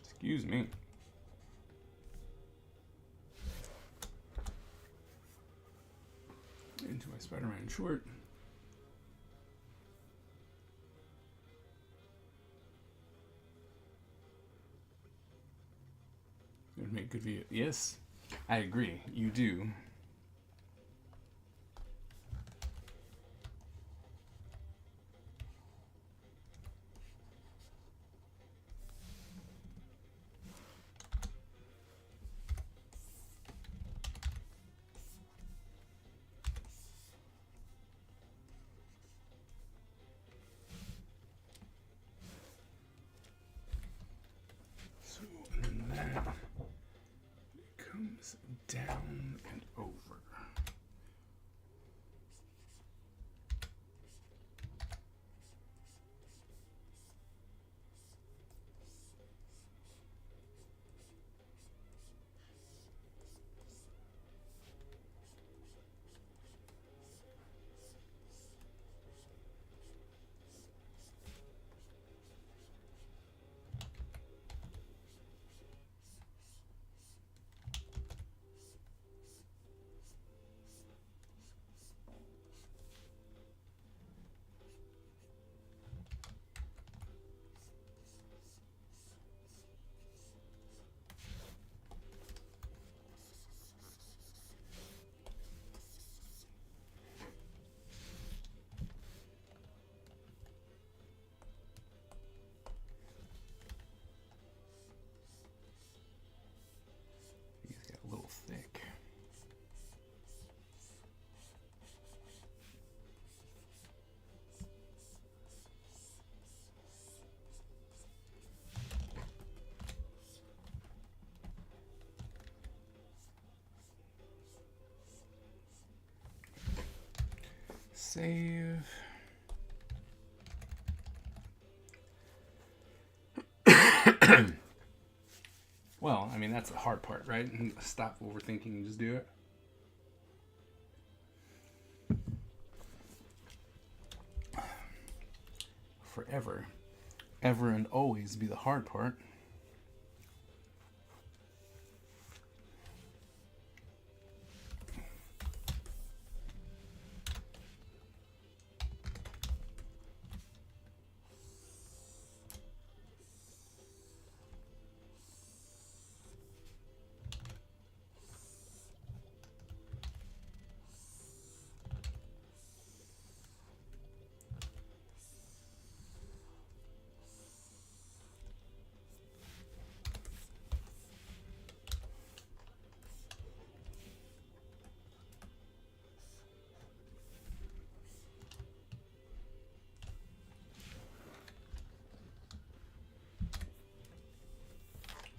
Excuse me. Into my Spider-Man short. It would make good video. Yes, I agree. You do. down and over. These get a little thick. Save. Well, I mean, that's the hard part, right? Stop overthinking and just do it. Forever, ever and always be the hard part.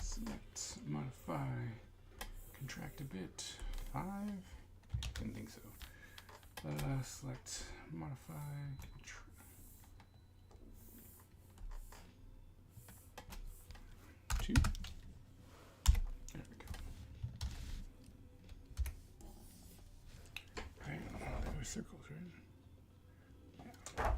Select, modify, contract a bit, 5. Didn't think so. Select, modify, contract 2. There we go. Right, there were circles, right? Yeah.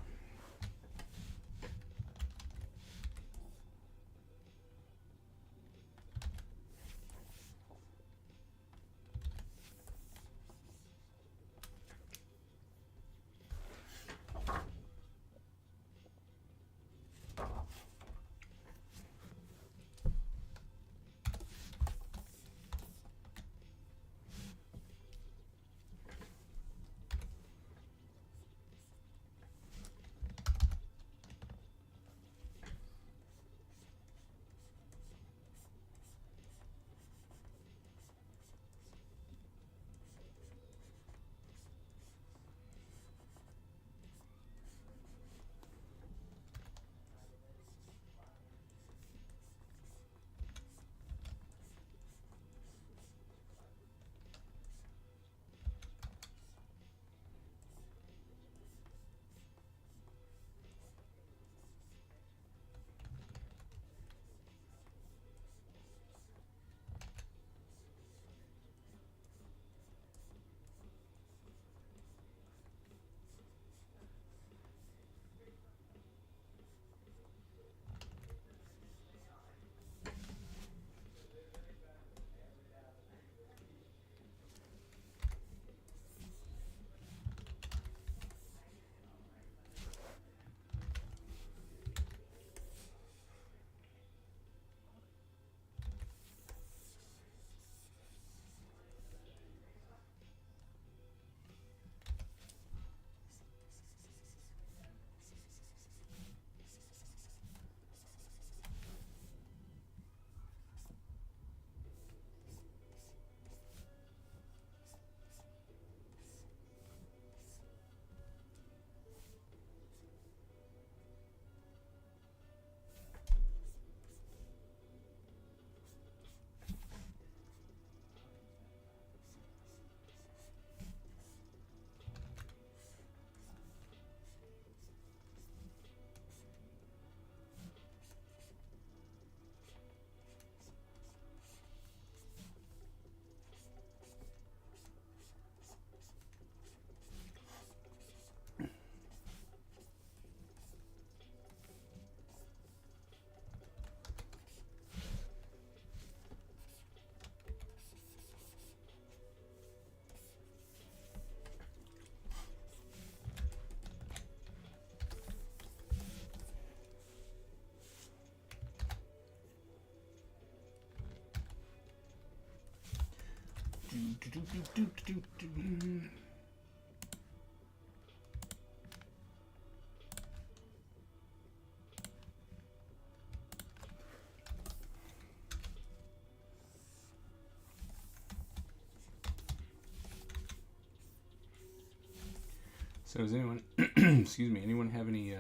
So does anyone, excuse me, anyone have any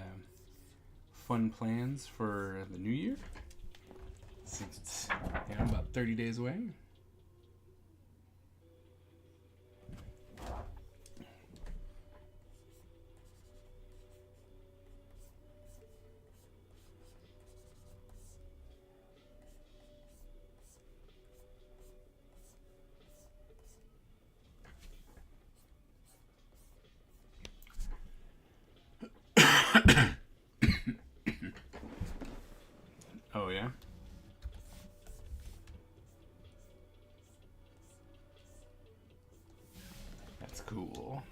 fun plans for the new year? Since it's about 30 days away. Oh yeah. That's cool.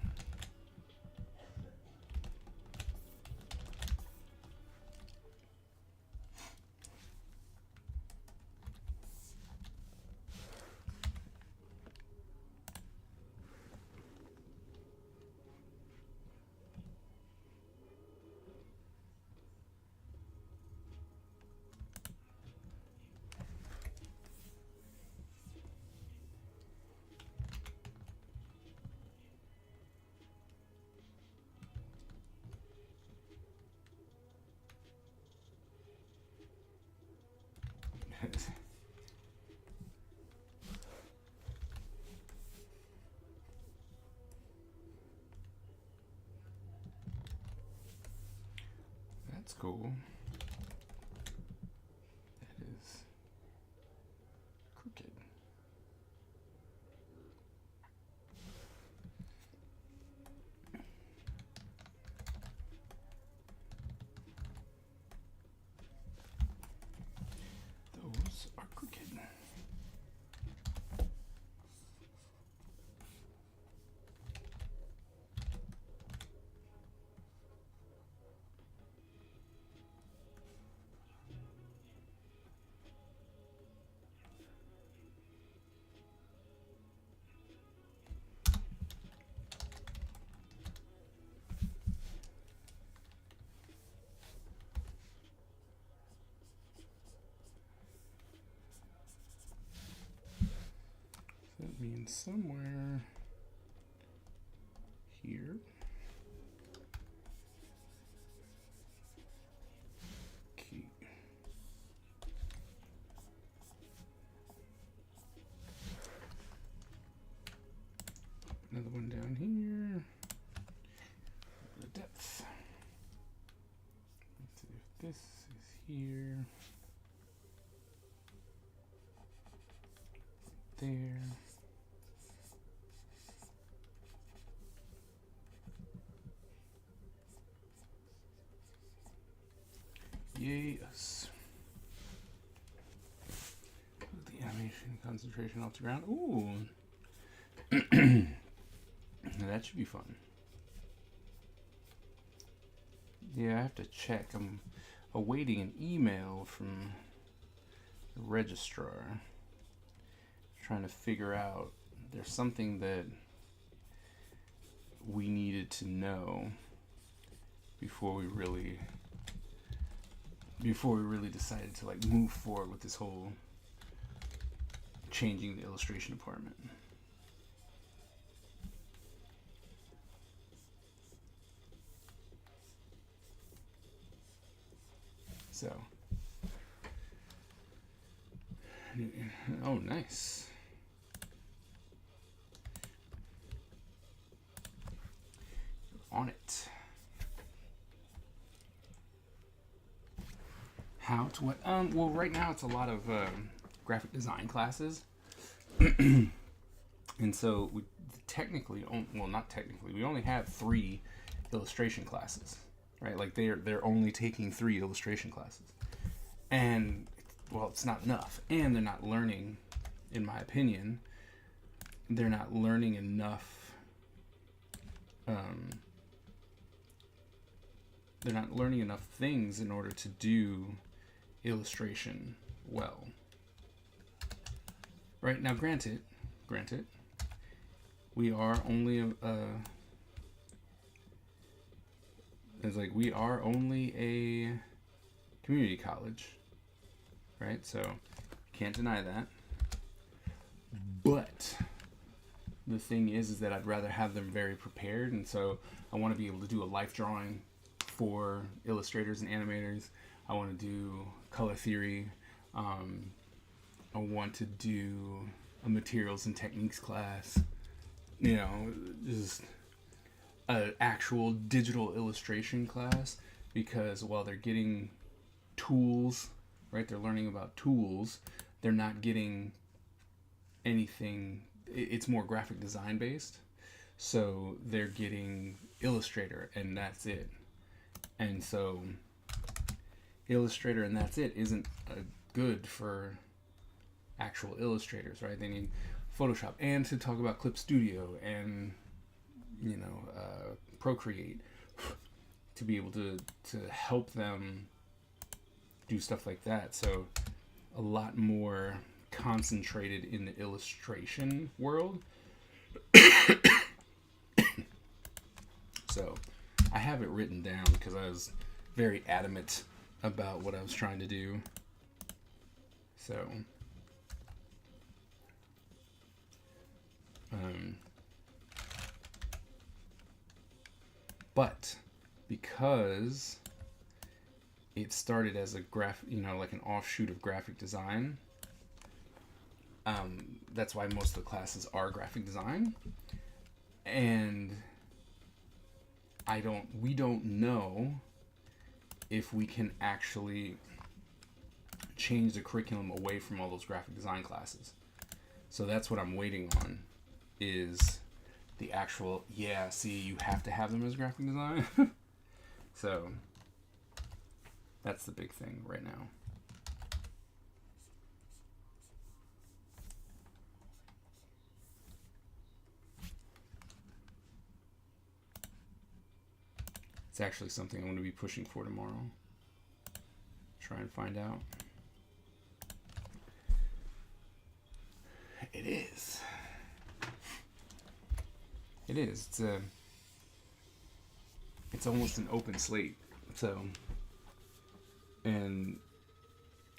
That's cool. That is crooked. Those are crooked. That means somewhere here. Key. Another one down here. The depth. Let's see if this is here. There. Yes. Put the animation concentration off the ground. Ooh. That should be fun. Yeah, I have to check. I'm awaiting an email from the registrar. Trying to figure out there's something that we needed to know before we really decided to like move forward with this whole changing the illustration department. So, oh, nice. On it. How to what? Well, right now it's a lot of graphic design classes, and so we technically, well, not technically, we only have 3 illustration classes, right? Like they're only taking 3 illustration classes, and well, it's not enough, and they're not learning, in my opinion, they're not learning enough. They're not learning enough things in order to do illustration well. Right now, granted, we are only we are only a community college, right? So can't deny that. But the thing is that I'd rather have them very prepared, and so I want to be able to do a life drawing for illustrators and animators. I want to do color theory. I want to do a materials and techniques class. You know, just an actual digital illustration class, because while they're getting tools, right, they're learning about tools, they're not getting anything. It's more graphic design based, so they're getting Illustrator and that's it. And so Illustrator and that's it isn't good for actual illustrators, right? They need Photoshop, and to talk about Clip Studio and Procreate to be able to help them do stuff like that. So a lot more concentrated in the illustration world. So I have it written down because I was very adamant about what I was trying to do. So but because it started as a like an offshoot of graphic design, that's why most of the classes are graphic design, and we don't know if we can actually change the curriculum away from all those graphic design classes. So that's what I'm waiting on, is the actual, you have to have them as graphic design. So that's the big thing right now. It's actually something I'm going to be pushing for tomorrow. Try and find out. It is. It is. It's almost an open slate. So, and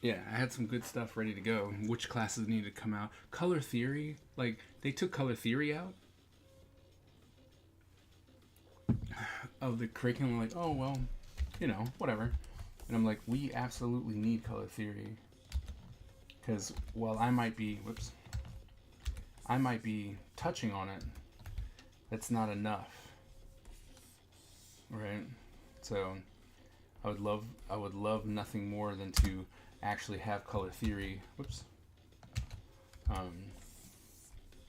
yeah, I had some good stuff ready to go. Which classes needed to come out? Color theory, like they took color theory out of the curriculum. Like, oh well, whatever. And I'm like, we absolutely need color theory, because while I might be touching on it, that's not enough, right? So I would love nothing more than to actually have color theory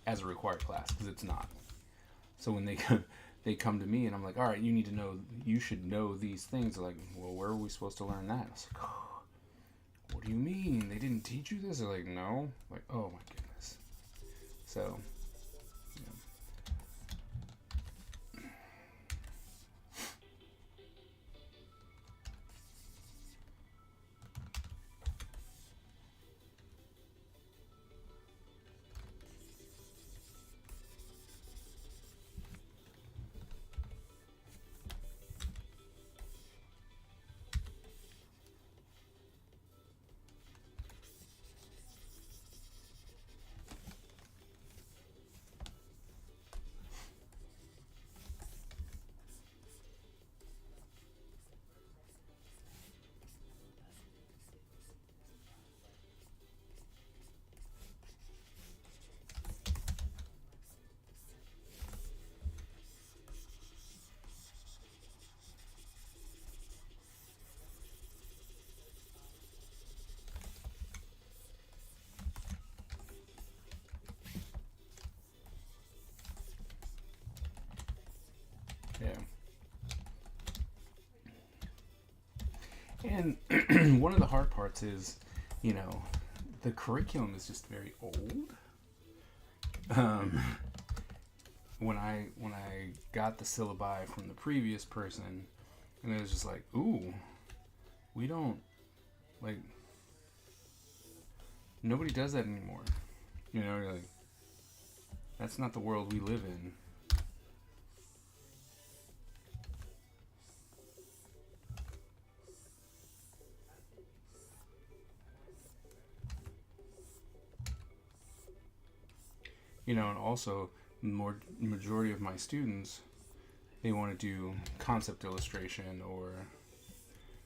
as a required class, because it's not. So when they come to me and I'm like, all right, you should know these things. They're like, well, where are we supposed to learn that? I was like, oh, what do you mean? They didn't teach you this? They're like, no. I'm like, oh my goodness. So yeah. And one of the hard parts is, the curriculum is just very old. When I got the syllabi from the previous person, and it was just like, ooh, we don't, like, nobody does that anymore. You're like, That's not the world we live in. You know, and also, majority of my students, they want to do concept illustration or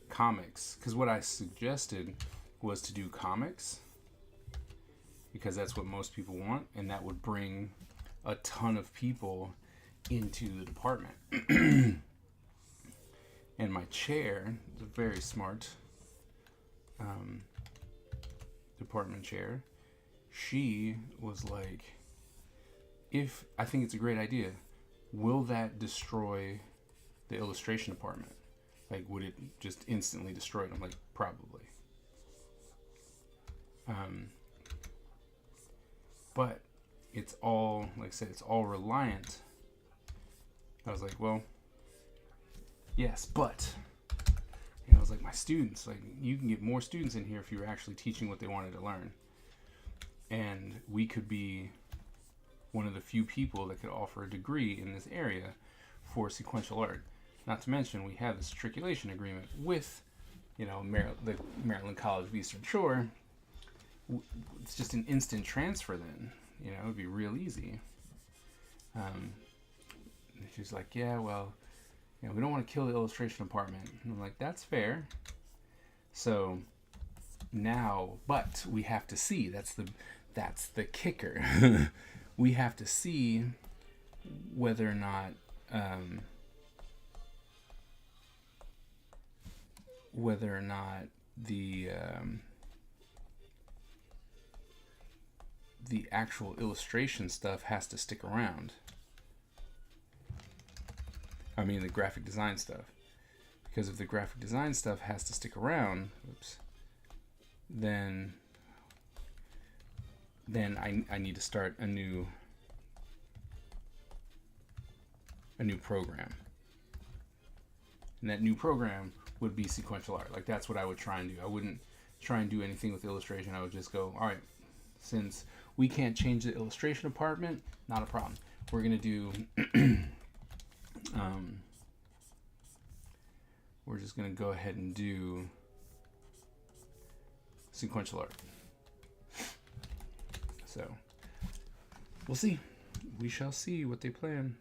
comics. Because what I suggested was to do comics, because that's what most people want, and that would bring a ton of people into the department. And my chair, the very smart department chair, she was like, if I think it's a great idea, will that destroy the illustration department? Like, would it just instantly destroy it? I'm like, probably. But it's all, like I said, it's all reliant. I was like, well, yes, but, I was like, my students, like, you can get more students in here if you were actually teaching what they wanted to learn. And we could be one of the few people that could offer a degree in this area for sequential art. Not to mention, we have this matriculation agreement with, the Maryland College of Eastern Shore. It's just an instant transfer then. It'd be real easy. She's like, yeah, well, we don't want to kill the illustration department. And I'm like, that's fair. So now, but we have to see. That's the kicker. We have to see whether or not the actual illustration stuff has to stick around. I mean, the graphic design stuff. Because if the graphic design stuff has to stick around, then I need to start a new program. And that new program would be sequential art. Like, that's what I would try and do. I wouldn't try and do anything with illustration. I would just go, all right, since we can't change the illustration department, not a problem. We're going to do we're just going to go ahead and do sequential art. So we'll see. We shall see what they plan.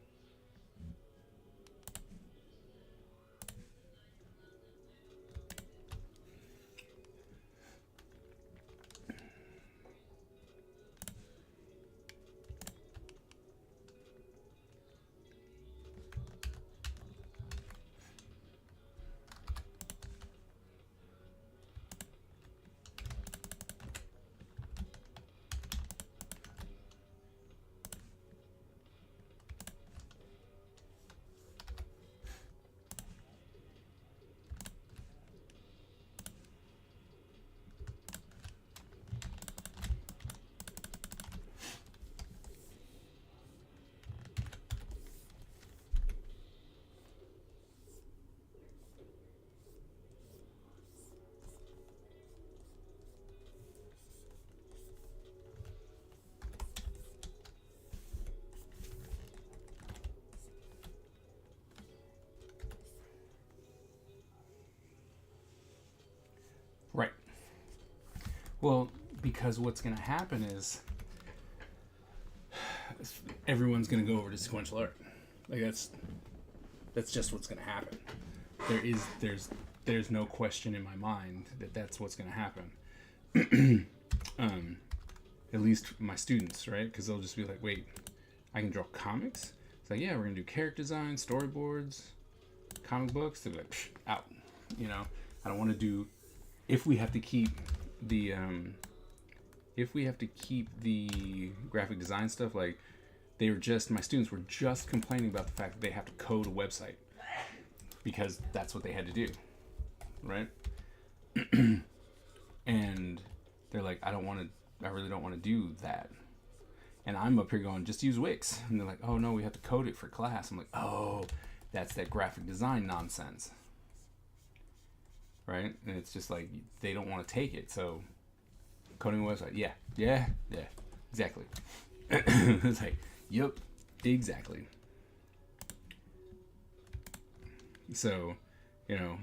Right. Well, because what's going to happen is everyone's going to go over to sequential art. Like, that's just what's going to happen. There's no question in my mind that that's what's going to happen. At least my students, right? Because they'll just be like, wait, I can draw comics? It's like, yeah, we're going to do character design, storyboards, comic books. They'll be like, psh, out. I don't want to do... If we have to keep the graphic design stuff, like, my students were just complaining about the fact that they have to code a website because that's what they had to do, right? And they're like, I really don't want to do that. And I'm up here going, just use Wix. And they're like, oh no, we have to code it for class. I'm like, oh, that's that graphic design nonsense. Right? And it's just like, they don't want to take it. So, coding a website, yeah, exactly. It's like, Yep, exactly. So, you know,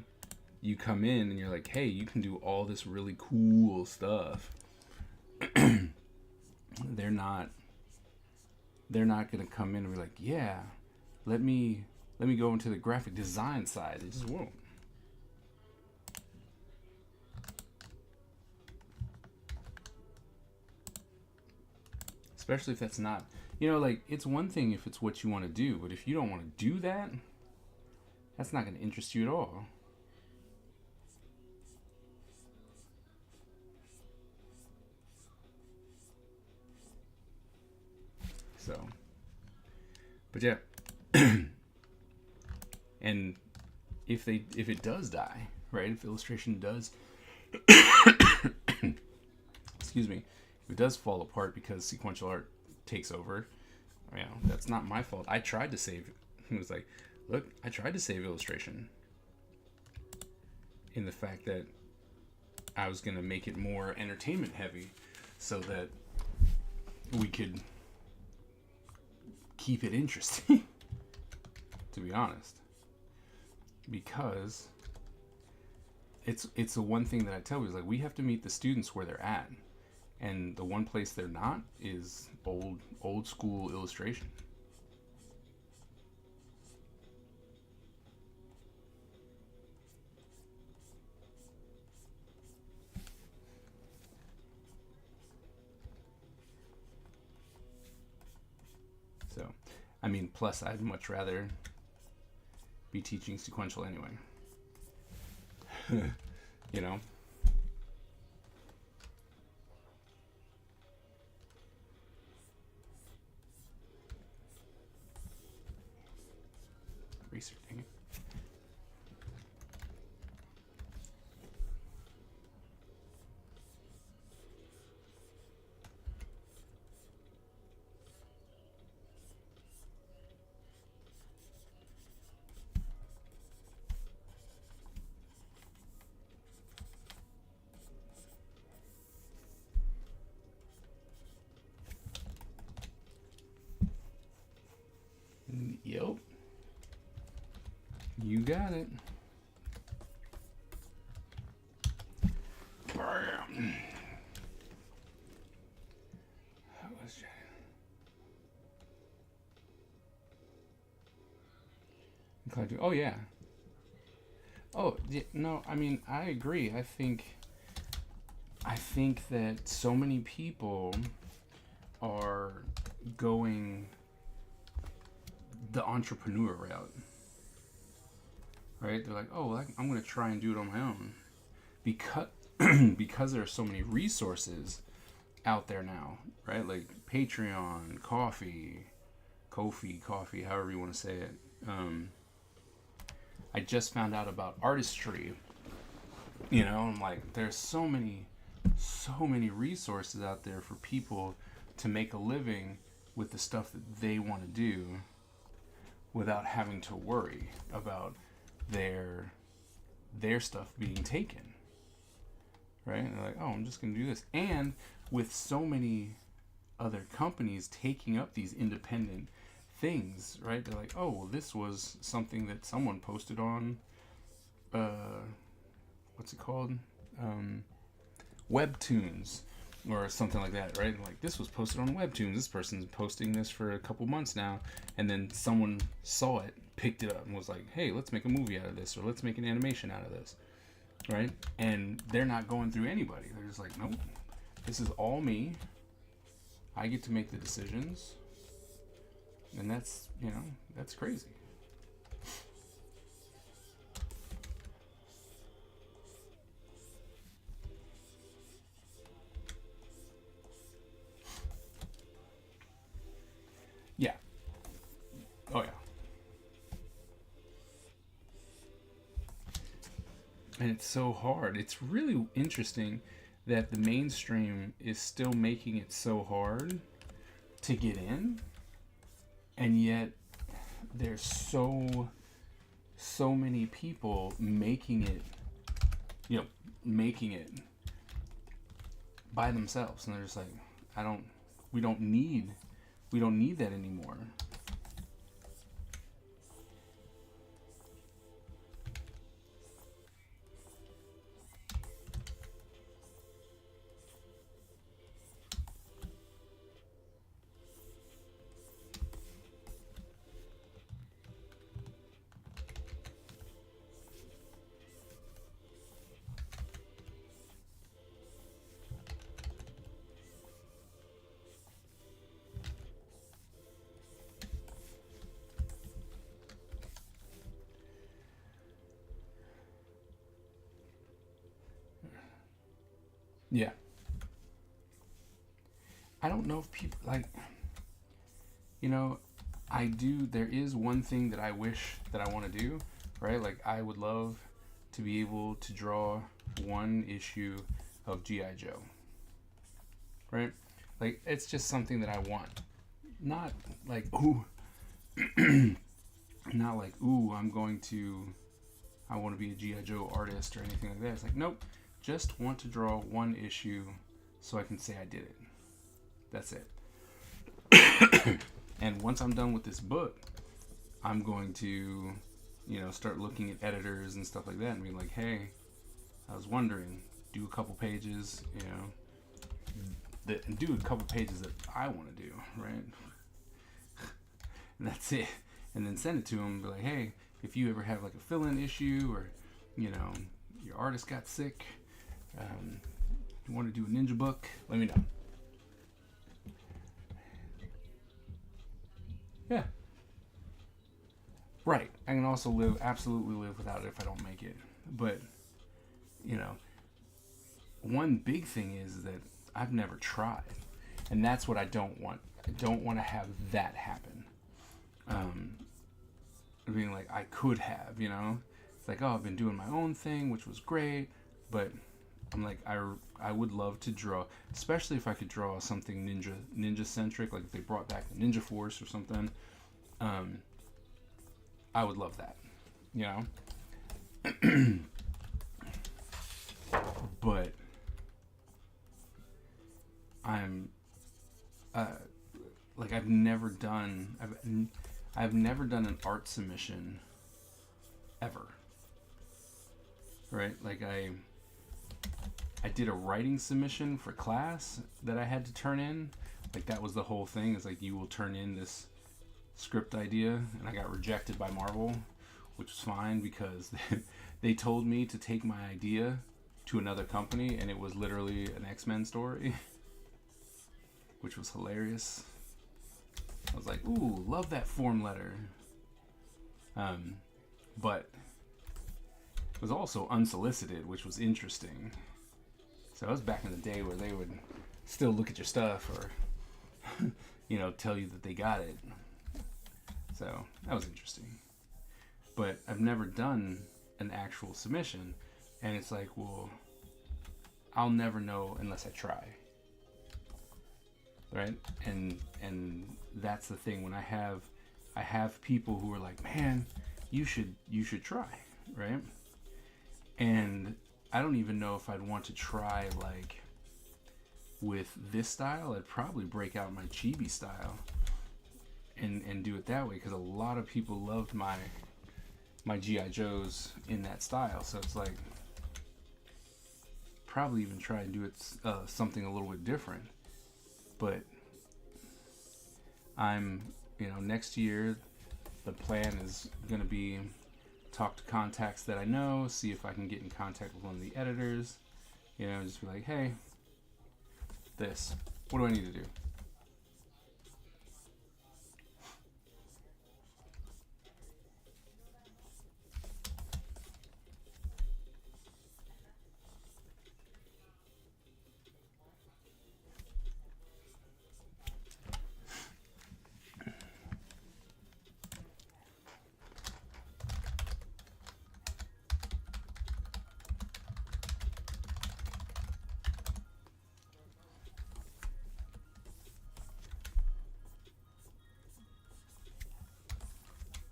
you come in and you're like, hey, you can do all this really cool stuff. they're not going to come in and be like, yeah, let me go into the graphic design side. They just won't. Especially if that's not, like, it's one thing if it's what you want to do, but if you don't want to do that, that's not going to interest you at all. So, but yeah. And if it does die, right? If illustration does excuse me, if it does fall apart because sequential art takes over, that's not my fault. I tried to save it. Was like, look, I tried to save illustration in the fact that I was going to make it more entertainment heavy so that we could keep it interesting, to be honest. Because it's the one thing that I tell you is like, we have to meet the students where they're at. And the one place they're not is old school illustration. So, I mean, plus I'd much rather be teaching sequential anyway. you know? Eraser, dang it. Yep. You got it. Bam. Oh yeah. Oh yeah, no, I mean, I agree. I think that so many people are going the entrepreneur route. Right? They're like, "Oh, well, I'm going to try and do it on my own." Because because there are so many resources out there now, right? Like Patreon, Ko-fi, however you want to say it. I just found out about Artistry. I'm like, there's so many resources out there for people to make a living with the stuff that they want to do without having to worry about their stuff being taken. Right? And they're like, oh, I'm just going to do this. And with so many other companies taking up these independent things, right? They're like, oh, well, this was something that someone posted on, what's it called? Webtoons or something like that, right? Like, this was posted on Webtoons. This person's posting this for a couple months now. And then someone saw it, picked it up, and was like, hey, let's make a movie out of this, or let's make an animation out of this, right? And they're not going through anybody. They're just like, nope, this is all me. I get to make the decisions. And that's, that's crazy. Yeah. Oh, yeah. And it's so hard. It's really interesting that the mainstream is still making it so hard to get in. And yet there's so many people making it by themselves, and they're just like, we don't need We don't need that anymore. Yeah. I don't know if people like, you know, I do. There is one thing that I wish that I want to do, right? Like, I would love to be able to draw one issue of G.I. Joe, right? Like, it's just something that I want. Not like, ooh, not like, ooh, I want to be a G.I. Joe artist or anything like that. It's like, nope, just want to draw one issue so I can say I did it. That's it. And once I'm done with this book, I'm going to, start looking at editors and stuff like that and be like, hey, I was wondering, do a couple pages, and do a couple pages that I want to do, right? And that's it. And then send it to them and be like, hey, if you ever have like a fill-in issue or, your artist got sick, you want to do a ninja book, let me know. Yeah. Right. I can also absolutely live without it if I don't make it. But, one big thing is that I've never tried. And that's what I don't want. I don't want to have that happen. Being like, I could have, It's like, oh, I've been doing my own thing, which was great. But I'm like, I would love to draw, especially if I could draw something ninja centric, like if they brought back the Ninja Force or something. I would love that, But I'm like I've never done an art submission ever. Right? Like I did a writing submission for class that I had to turn in. Like that was the whole thing. It's like, you will turn in this script idea, and I got rejected by Marvel, which was fine because they told me to take my idea to another company, and it was literally an X-Men story, which was hilarious. I was like, ooh, love that form letter. But it was also unsolicited, which was interesting. So it was back in the day where they would still look at your stuff or, tell you that they got it. So that was interesting. But I've never done an actual submission. And it's like, well, I'll never know unless I try. Right? And that's the thing. When I have people who are like, man, you should try, right? And I don't even know if I'd want to try like with this style. I'd probably break out my chibi style and do it that way, because a lot of people loved my G.I. Joes in that style. So it's like, probably even try and do it something a little bit different. But I'm, next year the plan is going to be talk to contacts that I know, see if I can get in contact with one of the editors, just be like, hey, what do I need to do?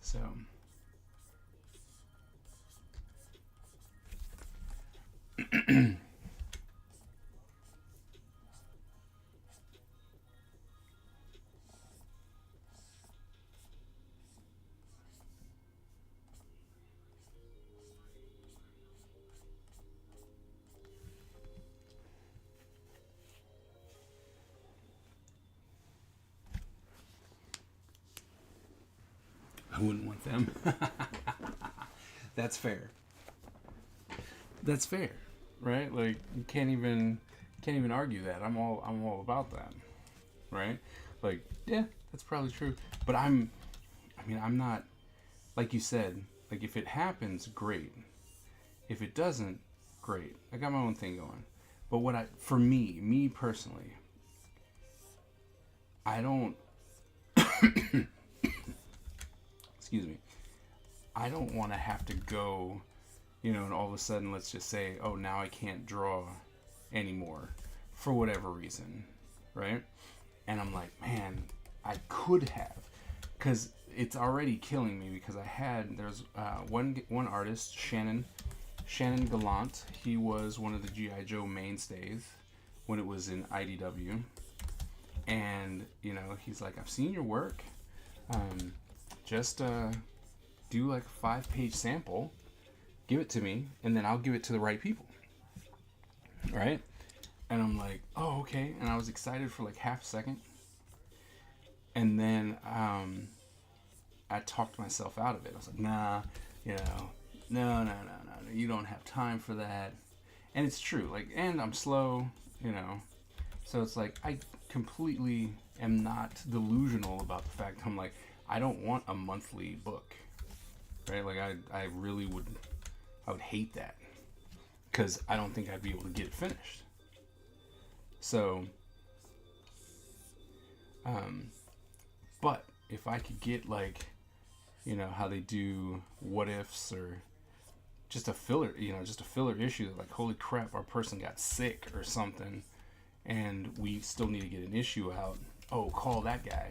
So I wouldn't want them. That's fair. That's fair, right? Like you can't even argue that. I'm all about that, right? Like yeah, that's probably true. But I'm not, like you said. Like if it happens, great. If it doesn't, great. I got my own thing going. But for me personally, I don't. Excuse me. I don't want to have to go, and all of a sudden, let's just say, oh, now I can't draw anymore for whatever reason, right? And I'm like, man, I could have, because it's already killing me. Because there's one artist, Shannon Gallant. He was one of the G.I. Joe mainstays when it was in IDW, and he's like, I've seen your work. Just do like a 5-page sample, give it to me, and then I'll give it to the right people. Right? And I'm like, oh, okay. And I was excited for like half a second. And then I talked myself out of it. I was like, nah, no, you don't have time for that. And it's true. Like, and I'm slow, So it's like, I completely am not delusional about the fact I'm like, I don't want a monthly book, right? Like I really would hate that because I don't think I'd be able to get it finished. So, but if I could get like, how they do what ifs or just a filler issue, like holy crap, our person got sick or something, and we still need to get an issue out. Oh, call that guy.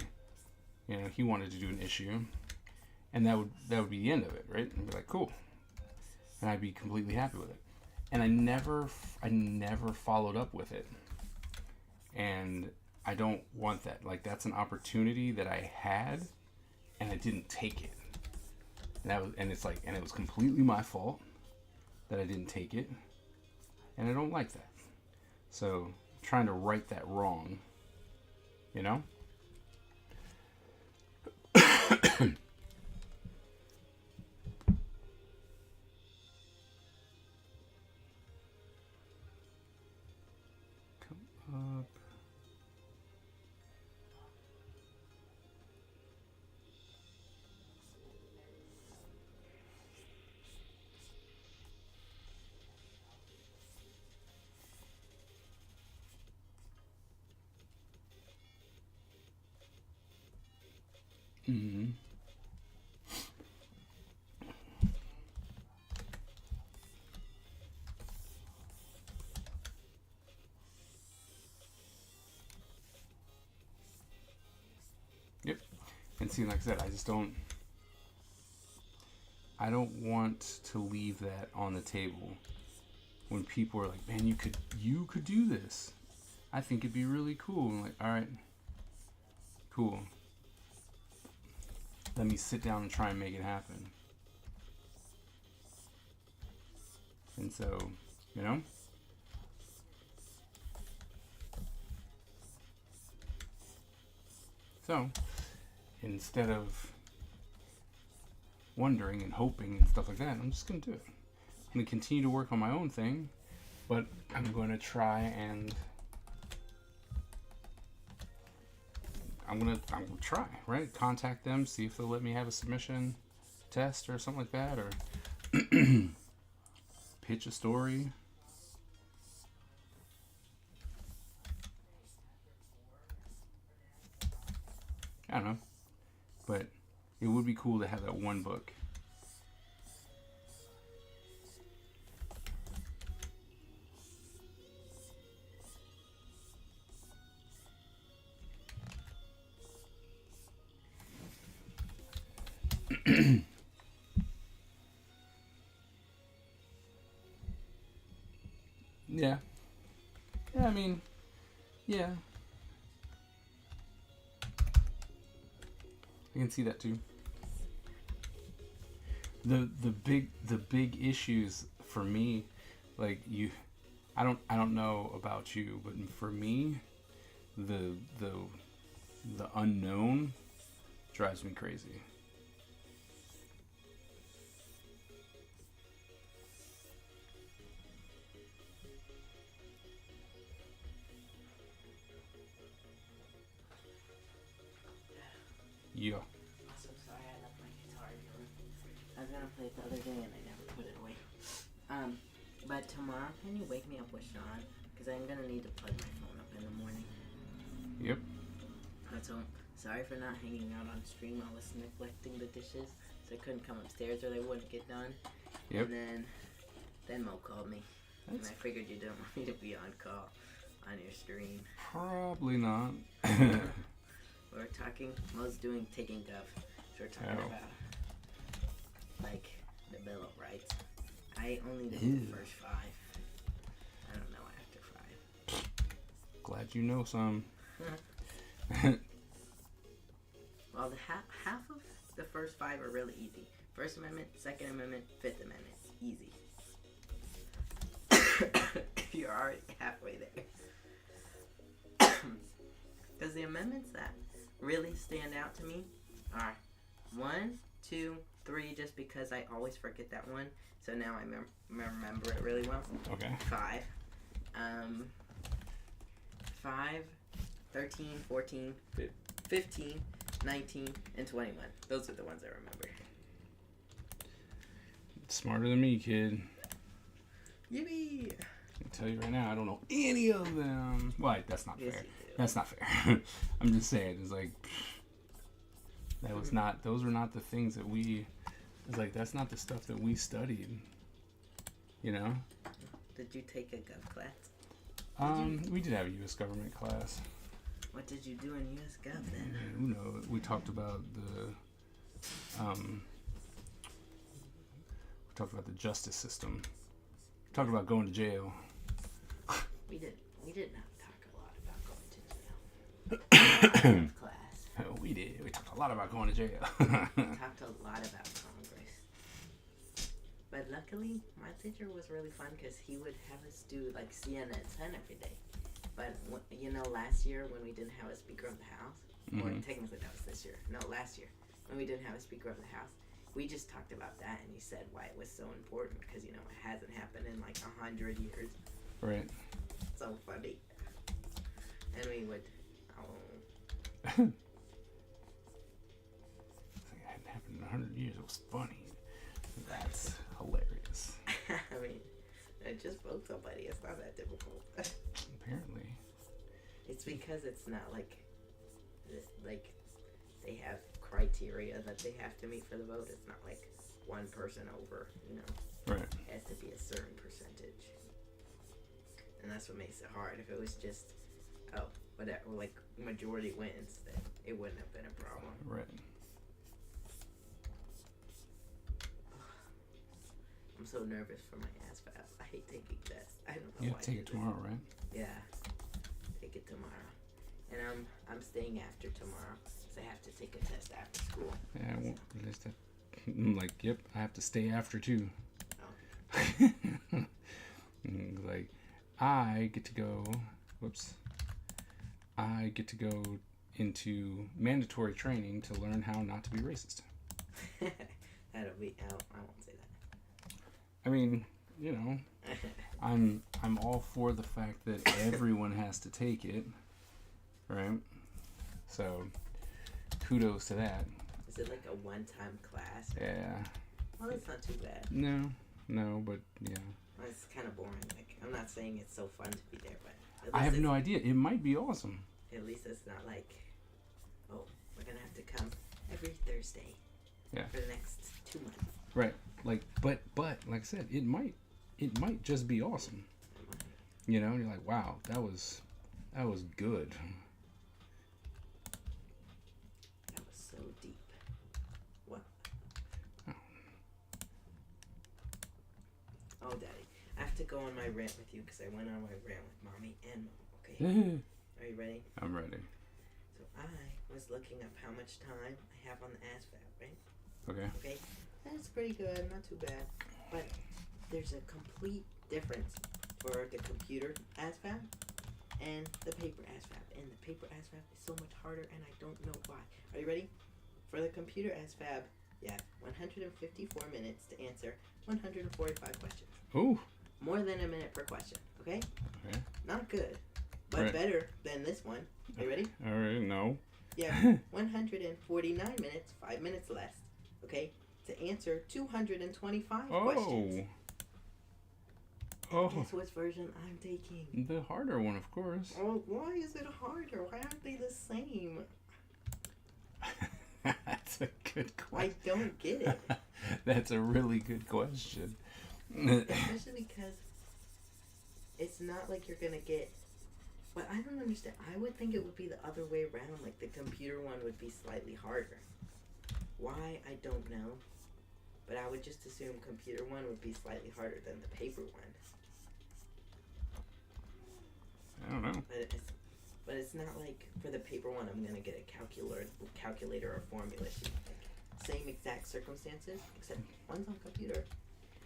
He wanted to do an issue, and that would be the end of it, right? And be like, cool, and I'd be completely happy with it. And I never followed up with it, and I don't want that. Like that's an opportunity that I had, and I didn't take it. And it was completely my fault that I didn't take it, and I don't like that. So I'm trying to right that wrong, Come up. Mm-hmm. Yep. And see, like I said, I don't want to leave that on the table when people are like, man, you could do this. I think it'd be really cool. I'm like, all right, cool. Let me sit down and try and make it happen. And so, So, instead of wondering and hoping and stuff like that, I'm just going to do it. I'm going to continue to work on my own thing, but I'm going to try and I'm gonna try, right? Contact them, see if they'll let me have a submission test or something like that, or pitch a story. I don't know, but it would be cool to have that one book. Yeah. Yeah, I mean, yeah. I can see that too. The big issues for me, like I don't know about you, but for me, the unknown drives me crazy. Yeah. Also, sorry I left my guitar in your room. I was gonna play it the other day and I never put it away. But tomorrow, can you wake me up with Sean? Because I'm gonna need to plug my phone up in the morning. Yep. So, sorry for not hanging out on stream. I was neglecting the dishes, so I couldn't come upstairs or they wouldn't get done. Yep. And then Mo called me. That's And I figured you didn't want me to be on call on your stream. probably not. We're talking, Mo's taking Gov. So we're talking about, like, the Bill of Rights. I only know the first 5. I don't know after 5. Glad you know some. Well, the half of the first 5 are really easy. First Amendment, Second Amendment, Fifth Amendment. Easy. You're already halfway there. Because the amendments that really stand out to me are 1, 2, 3, just because I always forget that one. So now I remember it really well. Okay. 5. 5, 13, 14, 15, 19, and 21. Those are the ones I remember. Smarter than me, kid. Yippee! I can tell you right now, I don't know any of them. Why? That's not Yes, fair. you do. That's not fair. I'm just saying. It's like that was not. Those were not the things that we. It's like that's not the stuff that we studied. You know. Did you take a gov class? We did have a U.S. government class. What did you do in U.S. Gov then? You know, we talked about the justice system. We talked about going to jail. We did not talk a lot about going to jail. Class. We did. We talked a lot about going to jail. We talked a lot about Congress. But luckily, my teacher was really fun because he would have us do like CNN 10 every day. But you know, last year when we didn't have a speaker of the house, or technically that was this year. No, last year when we didn't have a speaker of the house, we just talked about that, and he said why it was so important because you know it hasn't happened in like 100 years. Right. So funny. And we would. It hadn't happened in 100 years. It was funny. That's hilarious. I mean, I just vote somebody. It's not that difficult. Apparently. It's because it's not like they have criteria that they have to meet for the vote. It's not like one person over, you know. Right. It has to be a certain percentage. And that's what makes it hard. If it was just, whatever, like majority wins, then it wouldn't have been a problem. Right. I'm so nervous for my ASVAB. I hate taking tests. I don't know You why. have to take it tomorrow, right? Yeah, take it tomorrow. And I'm staying after tomorrow because I have to take a test after school. Yeah, I won't. I'm like, yep, I have to stay after too. Oh. Like, I get to go. I get to go into mandatory training to learn how not to be racist. That'll be. I won't say that. I mean, you know, I'm all for the fact that everyone has to take it, right? So, kudos to that. Is it like a one-time class? Yeah. Well, that's not too bad. No, but yeah. Well, it's kind of boring. Like, I'm not saying it's so fun to be there, but at I least have no idea. It might be awesome. At least it's not like, oh, we're gonna have to come every Thursday. Yeah. For the next 2 months. Right. Like, but like I said, it might just be awesome. You know, and you're like, wow, that was good. That was so deep. What? Oh, Daddy, I have to go on my rant with you because I went on my rant with Mommy and Mom. Okay. Are you ready? I'm ready. So I was looking up how much time I have on the ASVAB, right? Okay. Okay. That's pretty good, not too bad. But there's a complete difference for the computer ASVAB and the paper ASVAB. And the paper ASVAB is so much harder, and I don't know why. Are you ready? For the computer ASVAB, you have 154 minutes to answer 145 questions. Ooh. More than a minute per question, okay? Okay. Not good, but Right. better than this one. Are you ready? All right. No. Yeah, 149 minutes, 5 minutes less. Okay, to answer 225 questions. Oh. Guess which version I'm taking? The harder one, of course. Oh, why is it harder? Why aren't they the same? That's a good question. I don't get it. That's a really good question. Especially because it's not like you're gonna get. But I don't understand. I would think it would be the other way around. Like the computer one would be slightly harder. Why? I don't know. But I would just assume computer one would be slightly harder than the paper one. I don't know. But it's not like for the paper one I'm gonna get a calculator or formula sheet. Like, same exact circumstances, except one's on computer.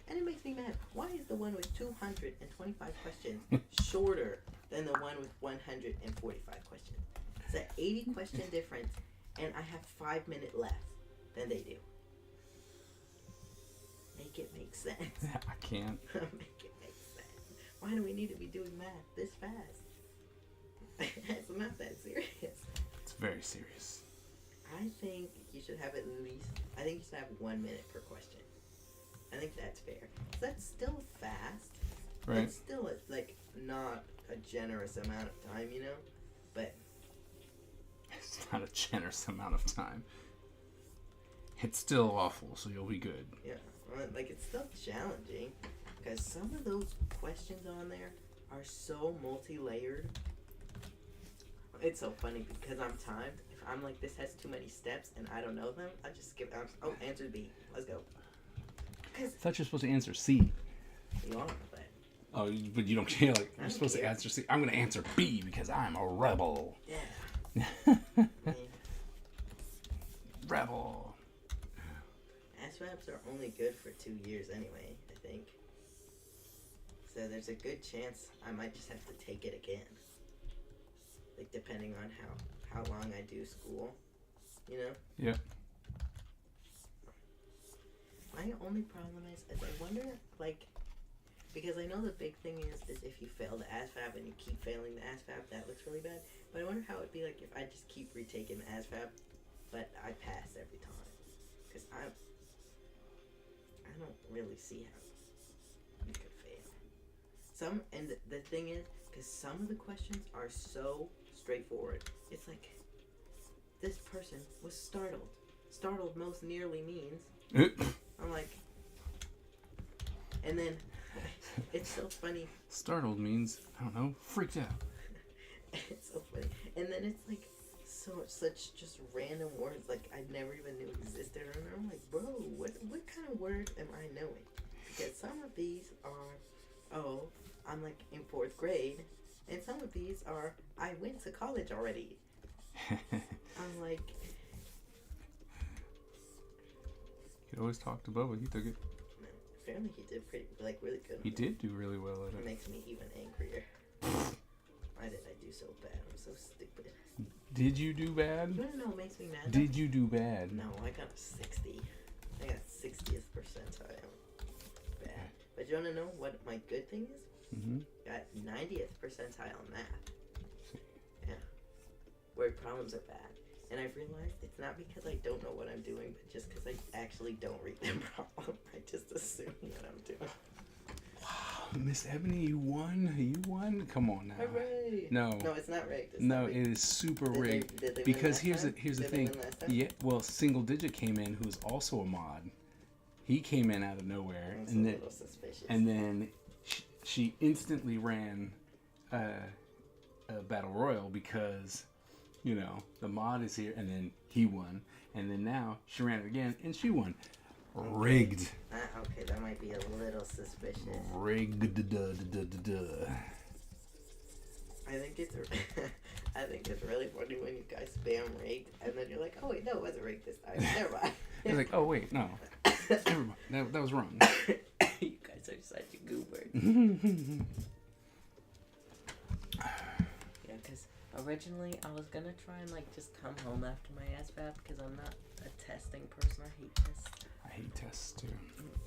And it makes me mad. Why is the one with 225 questions shorter than the one with 145 questions? It's an 80 question difference, and I have 5 minutes less than they do. Make it make sense. I can't. Make it make sense. Why do we need to be doing math this fast? It's not that serious. It's very serious. I think you should have at least. I think you should have 1 minute per question. I think that's fair. So that's still fast. Right. It's still like not a generous amount of time, you know. But It's not a generous amount of time. It's still awful, so you'll be good. yeah, like it's still challenging because some of those questions on there are so multi-layered. It's so funny because I'm timed. If I'm like, this has too many steps and I don't know them, I just skip. Answer B. Let's go. I thought you were supposed to answer C. You are, but Oh, but you don't care. Like, you're I supposed to care. answer C. I'm going to answer B because I'm a rebel. yeah. Rebel. ASVABs are only good for 2 years anyway, I think. So there's a good chance I might just have to take it again. Like depending on how long I do school, you know? Yep. My only problem is I wonder, like, because I know the big thing is if you fail the ASVAB and you keep failing the ASVAB, that looks really bad. But I wonder how it'd be like if I just keep retaking the ASVAB, but I pass every time. Because I don't really see how you could fail. And the thing is, because some of the questions are so straightforward. It's like, this person was startled. Startled most nearly means. I'm like, and then it's so funny. Startled means, I don't know, freaked out. It's so funny. And then it's like such just random words like I never even knew existed. And I'm like, bro, what kind of word am I knowing? Because some of these are, oh, I'm like in 4th grade. And some of these are, I went to college already. I'm like... You always talk to Bubba. He took it. No, apparently he did really good. He did do really well at It it. makes me even angrier. Why did I do so bad? I'm so stupid. Did you do bad? You wanna know what makes me mad? Did you do bad? No, I got a 60. I got 60th percentile. Bad. But you wanna know what my good thing is? Mm-hmm. Got 90th percentile in math. Yeah. Word problems are bad. And I've realized it's not because I don't know what I'm doing, but just because I actually don't read the problem. I just assume what I'm doing. Wow, Miss Ebony, you won? You won? Come on now. Hooray! No. No, it's not rigged. It's No, not it rigged. is super Did they- rigged. did they win Because last here's time? the Did they thing. win last time? Yeah, well, Single Digit came in, who was also a mod. He came in out of nowhere, That's and a then little suspicious. she instantly ran a battle royal because, you know, the mod is here, and then he won, and then now she ran it again and she won. Rigged. Okay, that might be a little suspicious. Rigged. I think it's I think it's really funny when you guys spam rigged, and then you're like, oh wait, no, it wasn't rigged this time. Never mind. It's like, oh wait, no, never mind. That was wrong. You guys are such a goober. Yeah, because originally I was gonna try and like just come home after my ASVAB because I'm not a testing person. I hate tests. I hate tests too.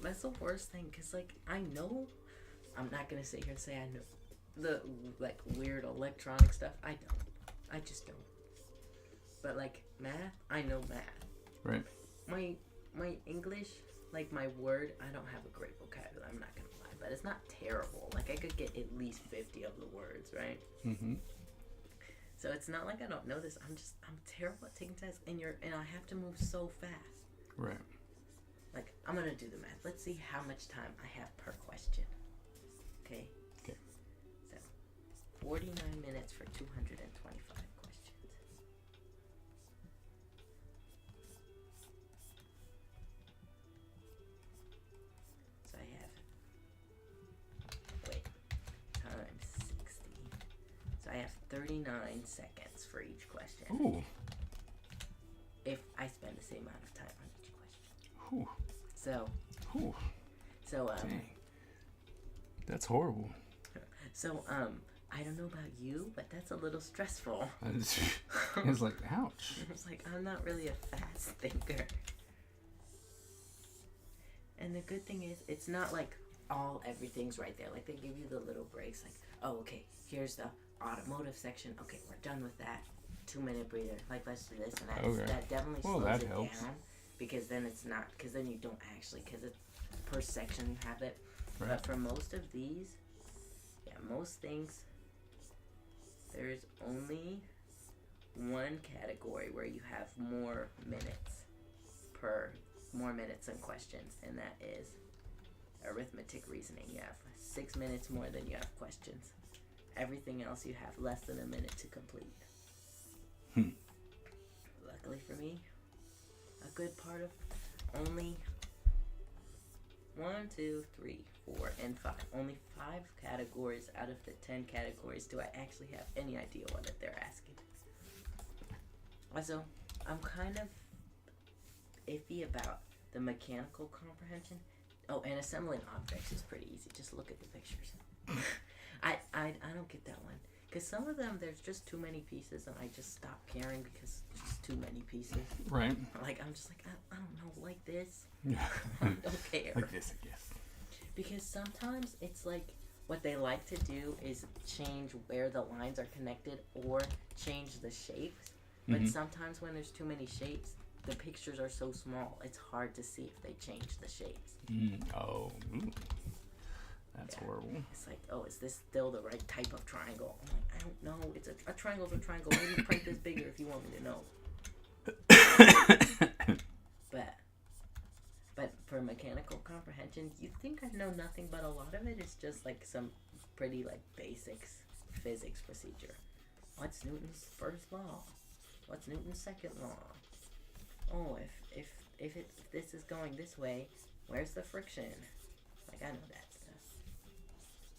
That's the worst thing, because like I know, I'm not gonna sit here and say I know the like weird electronic stuff. I don't. I just don't. But like math, I know math. Right. My English, like my word, I don't have a great vocabulary. I'm not gonna lie, but it's not terrible. Like I could get at least 50 of the words, right? Mm-hmm. So it's not like I don't know this. I'm terrible at taking tests, and I have to move so fast. Right. Like I'm gonna do the math. Let's see how much time I have per question. Okay. Okay. So 49 minutes for 225 questions. So I have times 60. So I have 39 seconds for each question. Ooh. If I spend the same amount of time on each question. Ooh. So. Ooh. So Dang. That's horrible. So I don't know about you, but that's a little stressful. It's like, ouch. It's like I'm not really a fast thinker. And the good thing is, it's not like everything's right there. Like they give you the little breaks. Like, oh, okay, here's the automotive section. Okay, we're done with that. 2-minute breather. Like let's do this, and that definitely slows it down. Because then it's not. Because then you don't actually. Because it's per section you have it. Right. But for most of these, most things, there's only one category where you have more minutes than questions, and that is arithmetic reasoning. You have 6 minutes more than you have questions. Everything else you have less than a minute to complete. Luckily for me, a good part of only 1, 2, 3, 4, and 5. Only 5 categories out of the 10 categories do I actually have any idea what they're asking. Also, I'm kind of iffy about the mechanical comprehension. Oh, and assembling objects is pretty easy. Just look at the pictures. I don't get that one. Because some of them, there's just too many pieces, and I just stop caring because there's just too many pieces. Right. Like, I'm just like, I don't know, like this. I don't care. Like this, I guess. Because sometimes it's like, what they like to do is change where the lines are connected or change the shapes. But sometimes when there's too many shapes, the pictures are so small, it's hard to see if they change the shapes. Oh. Ooh. That's horrible. It's like, oh, is this still the right type of triangle? I'm like, I don't know. It's a triangle's a triangle. Maybe print this bigger if you want me to know. But for mechanical comprehension, you think I know nothing, but a lot of it is just like some pretty like basics physics procedure. What's Newton's first law? What's Newton's second law? Oh, if this is going this way, where's the friction? Like I know that stuff.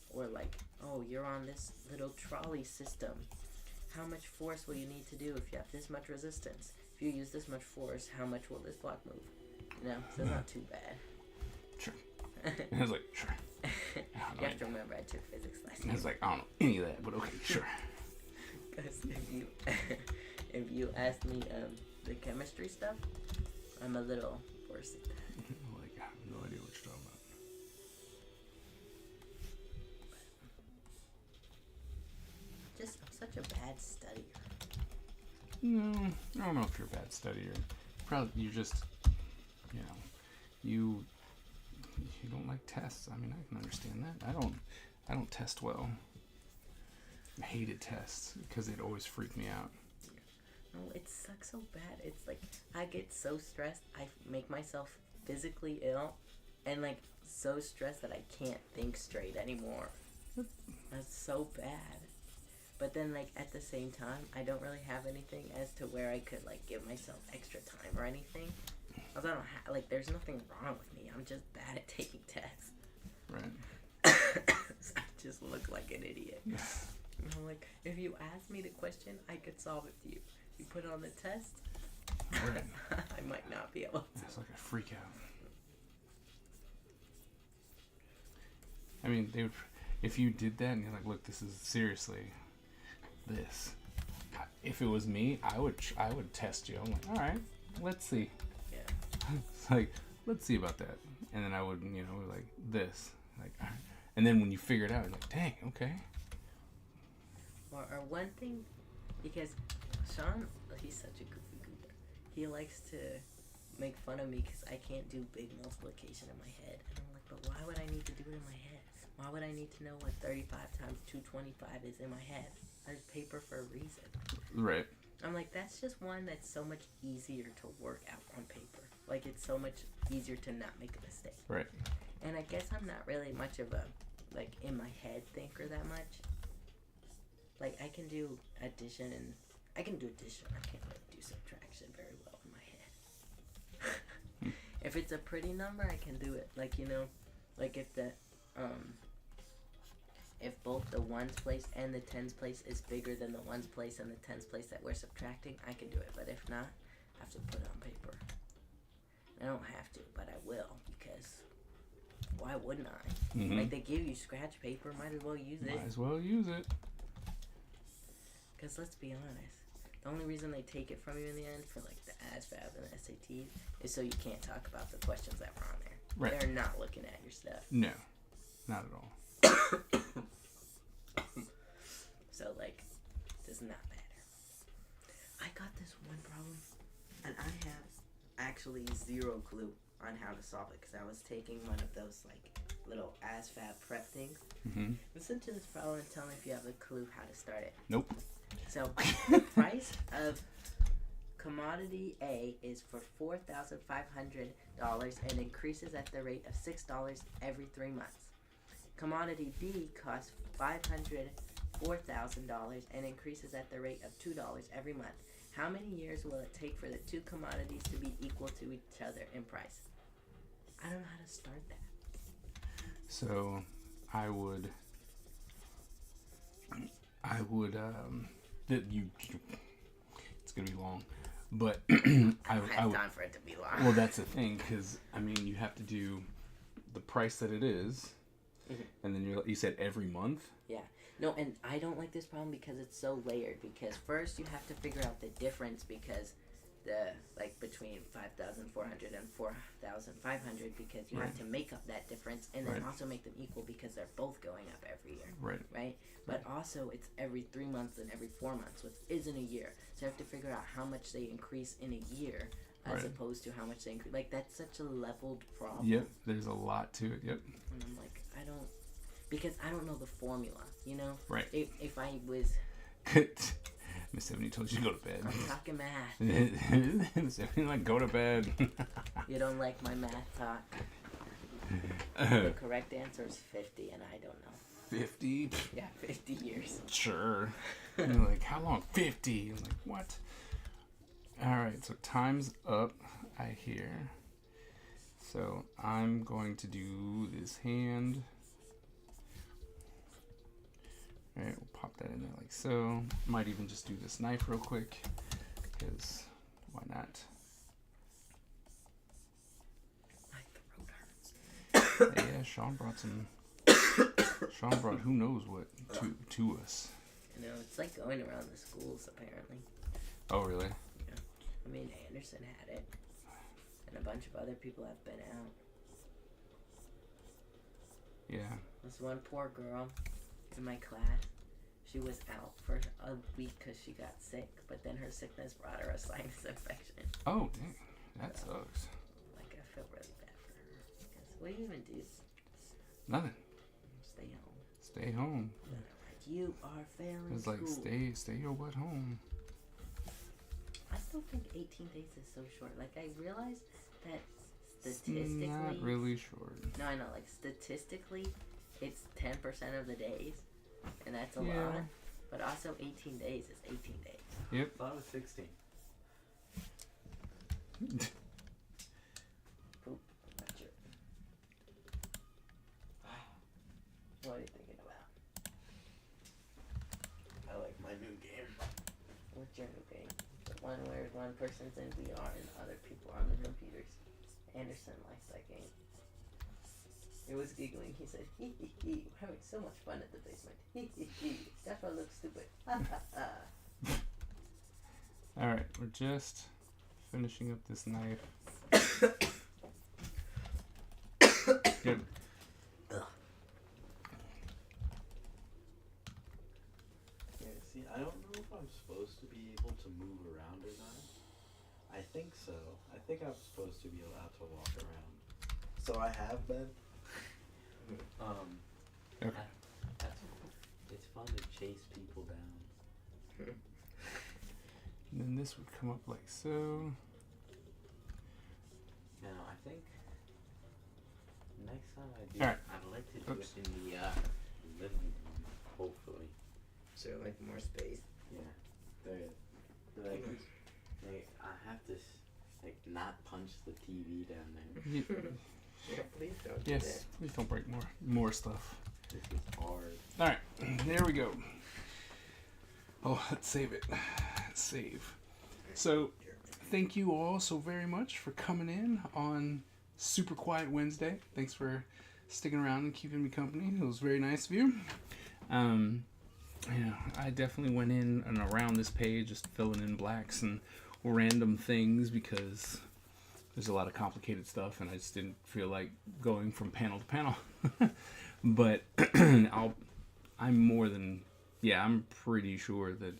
Or like, oh, you're on this little trolley system. How much force will you need to do if you have this much resistance? If you use this much force, how much will this block move? You know, so it's not too bad. Sure. I was like, sure. You have to remember I took physics last year. I was like, I don't know any of that, but okay, sure. Because if you ask me the chemistry stuff, I'm a little worse at that. Like, I have no idea what you're talking about. I'm such a bad studier. No, I don't know if you're a bad studier. Probably you're just, you know, you don't like tests. I mean, I can understand that. I don't test well. I hated tests because they'd always freak me out. No, it sucks so bad. It's like I get so stressed, I make myself physically ill, and like so stressed that I can't think straight anymore. That's so bad. But then, like, at the same time, I don't really have anything as to where I could, like, give myself extra time or anything. Because I don't like, there's nothing wrong with me. I'm just bad at taking tests. Right. So I just look like an idiot. And I'm like, if you ask me the question, I could solve it for you. You put it on the test, right. I might not be able to. That's like a freak out. I mean, they would, if you did that and you're like, look, this is seriously... this. If it was me, I would test you. I'm like, all right, let's see. Yeah. It's like, let's see about that. And then I would, like this, like, all right. And then when you figure it out, you're like, dang, okay. Or one thing, Because Sean, he's such a goofy goober. He likes to make fun of me because I can't do big multiplication in my head. And I'm like, but why would I need to do it in my head? Why would I need to know what 35 times 225 is in my head? There's paper for a reason. Right. I'm like, that's just one that's so much easier to work out on paper. Like, it's so much easier to not make a mistake. Right. And I guess I'm not really much of a, like, in my head thinker that much. Like, I can do addition and... I can do addition. I can't really do subtraction very well in my head. If it's a pretty number, I can do it. Like, you know, like if the, if both the ones place and the tens place is bigger than the ones place and the tens place that we're subtracting, I can do it. But if not, I have to put it on paper. I don't have to, but I will, because why wouldn't I? Mm-hmm. Like, they give you scratch paper, might as well use it. Might as well use it. Because let's be honest, the only reason they take it from you in the end for like the ASVAB and the SATs is so you can't talk about the questions that were on there. Right. They're not looking at your stuff. No, not at all. So, like, does not matter. I got this one problem, and I have actually zero clue on how to solve it, because I was taking one of those, like, little ASVAB prep things. Mm-hmm. Listen to this problem and tell me if you have a clue how to start it. Nope. So, the price of commodity A is for $4,500 and increases at the rate of $6 every 3 months. Commodity B costs $4,000 and increases at the rate of $2 every month. How many years will it take for the two commodities to be equal to each other in price? I don't know how to start that. So, I would, it's gonna be long, but I don't have I would, time for it to be long. well, that's the thing, because, I mean, you have to do the price that it is, and then you said every month? Yeah. No, and I don't like this problem because it's so layered. Because first you have to figure out the difference, because the, like, between 5,400 and 4,500, because you have to make up that difference, and then also make them equal because they're both going up every year. Right? But also it's every 3 months and every 4 months, which isn't a year. So you have to figure out how much they increase in a year as opposed to how much they increase. Like, that's such a leveled problem. Yep, there's a lot to it, yep. And I'm like, because I don't know the formula, you know? Right. If I was... Miss Ebony told you to go to bed. I'm talking math. Miss Ebony, like, go to bed. You don't like my math talk? The correct answer is 50, and I don't know. 50? Yeah, 50 years. Sure. You're like, how long? 50. I'm like, what? Alright, so time's up, I hear. So I'm going to do this hand. Alright, we'll pop that in there like so. Might even just do this knife real quick, because why not? My throat hurts. Yeah, Sean brought who knows what to us. You know, it's like going around the schools, apparently. Oh, really? Yeah. I mean, Anderson had it, and a bunch of other people have been out. Yeah. This one poor girl in my class, she was out for a week because she got sick, but then her sickness brought her a sinus infection. Oh, dang. That sucks. Like, I feel really bad for her. Because what do you even do? Nothing. Stay home. Stay home. Like, you are failing It's like, school. stay your butt home. I still think 18 days is so short. Like, I realized that statistically... It's not really short. No, I know. Like, statistically, it's 10% of the days. And that's a lot. But also 18 days is 18 days. Yep. I thought it was 16. Poop. Not sure. What are you thinking about? I like my new game. What's your new game? The one where one person's in VR and other people are on the computers. Anderson likes that game. He was giggling. He said, "Hee hee hee, we're having so much fun at the basement. Hee hee hee, that's why I look stupid." Ha ha ha. Alright, we're just finishing up this knife. Good. Yeah, see, I don't know if I'm supposed to to be allowed to walk around. So I have been. Okay. It's fun to chase people down. And then this would come up like so. Now, I think next time I do, All right. I'd like to do Oops. it in the living room, hopefully. So like more space. Yeah. Like, I have to, not punch the TV down there. Yeah, please don't do Yes, please don't break more stuff. This is hard. All right, there we go. Oh, let's save it. Save. So, thank you all so very much for coming in on Super Quiet Wednesday. Thanks for sticking around and keeping me company. It was very nice of you. Yeah, I definitely went in and around this page just filling in blacks and random things because there's a lot of complicated stuff and I just didn't feel like going from panel to panel. But I'm pretty sure that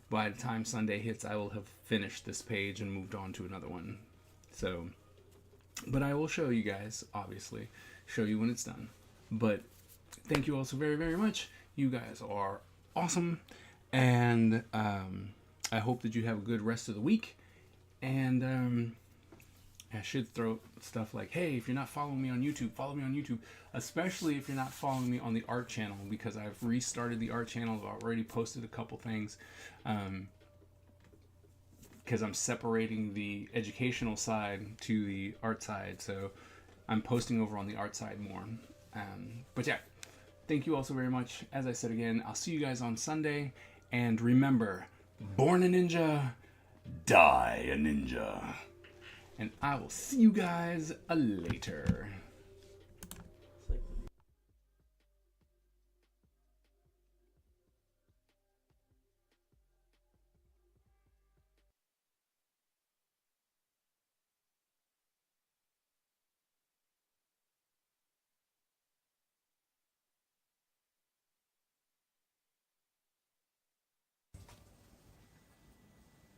by the time Sunday hits, I will have finished this page and moved on to another one. So, but I will show you guys, obviously, show you when it's done. But thank you all so very, very much. You guys are awesome. And I hope that you have a good rest of the week. And I should throw stuff like, hey, if you're not following me on YouTube, follow me on YouTube. Especially if you're not following me on the art channel, because I've restarted the art channel. I've already posted a couple things. Because I'm separating the educational side to the art side. So I'm posting over on the art side more. But yeah, thank you all so very much. As I said again, I'll see you guys on Sunday. And remember, born a ninja, die a ninja. And I will see you guys later. It's like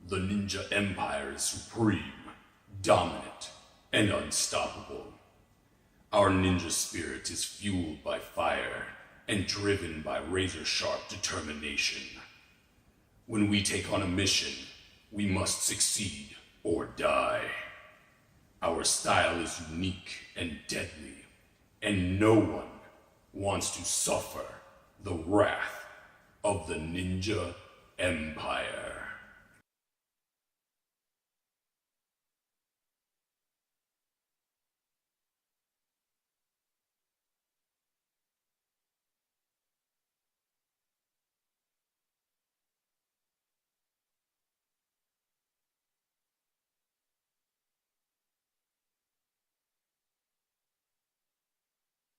The Ninja Empire is supreme, dominant, and unstoppable. Our ninja spirit is fueled by fire and driven by razor-sharp determination. When we take on a mission, we must succeed or die. Our style is unique and deadly, and no one wants to suffer the wrath of the Ninja Empire.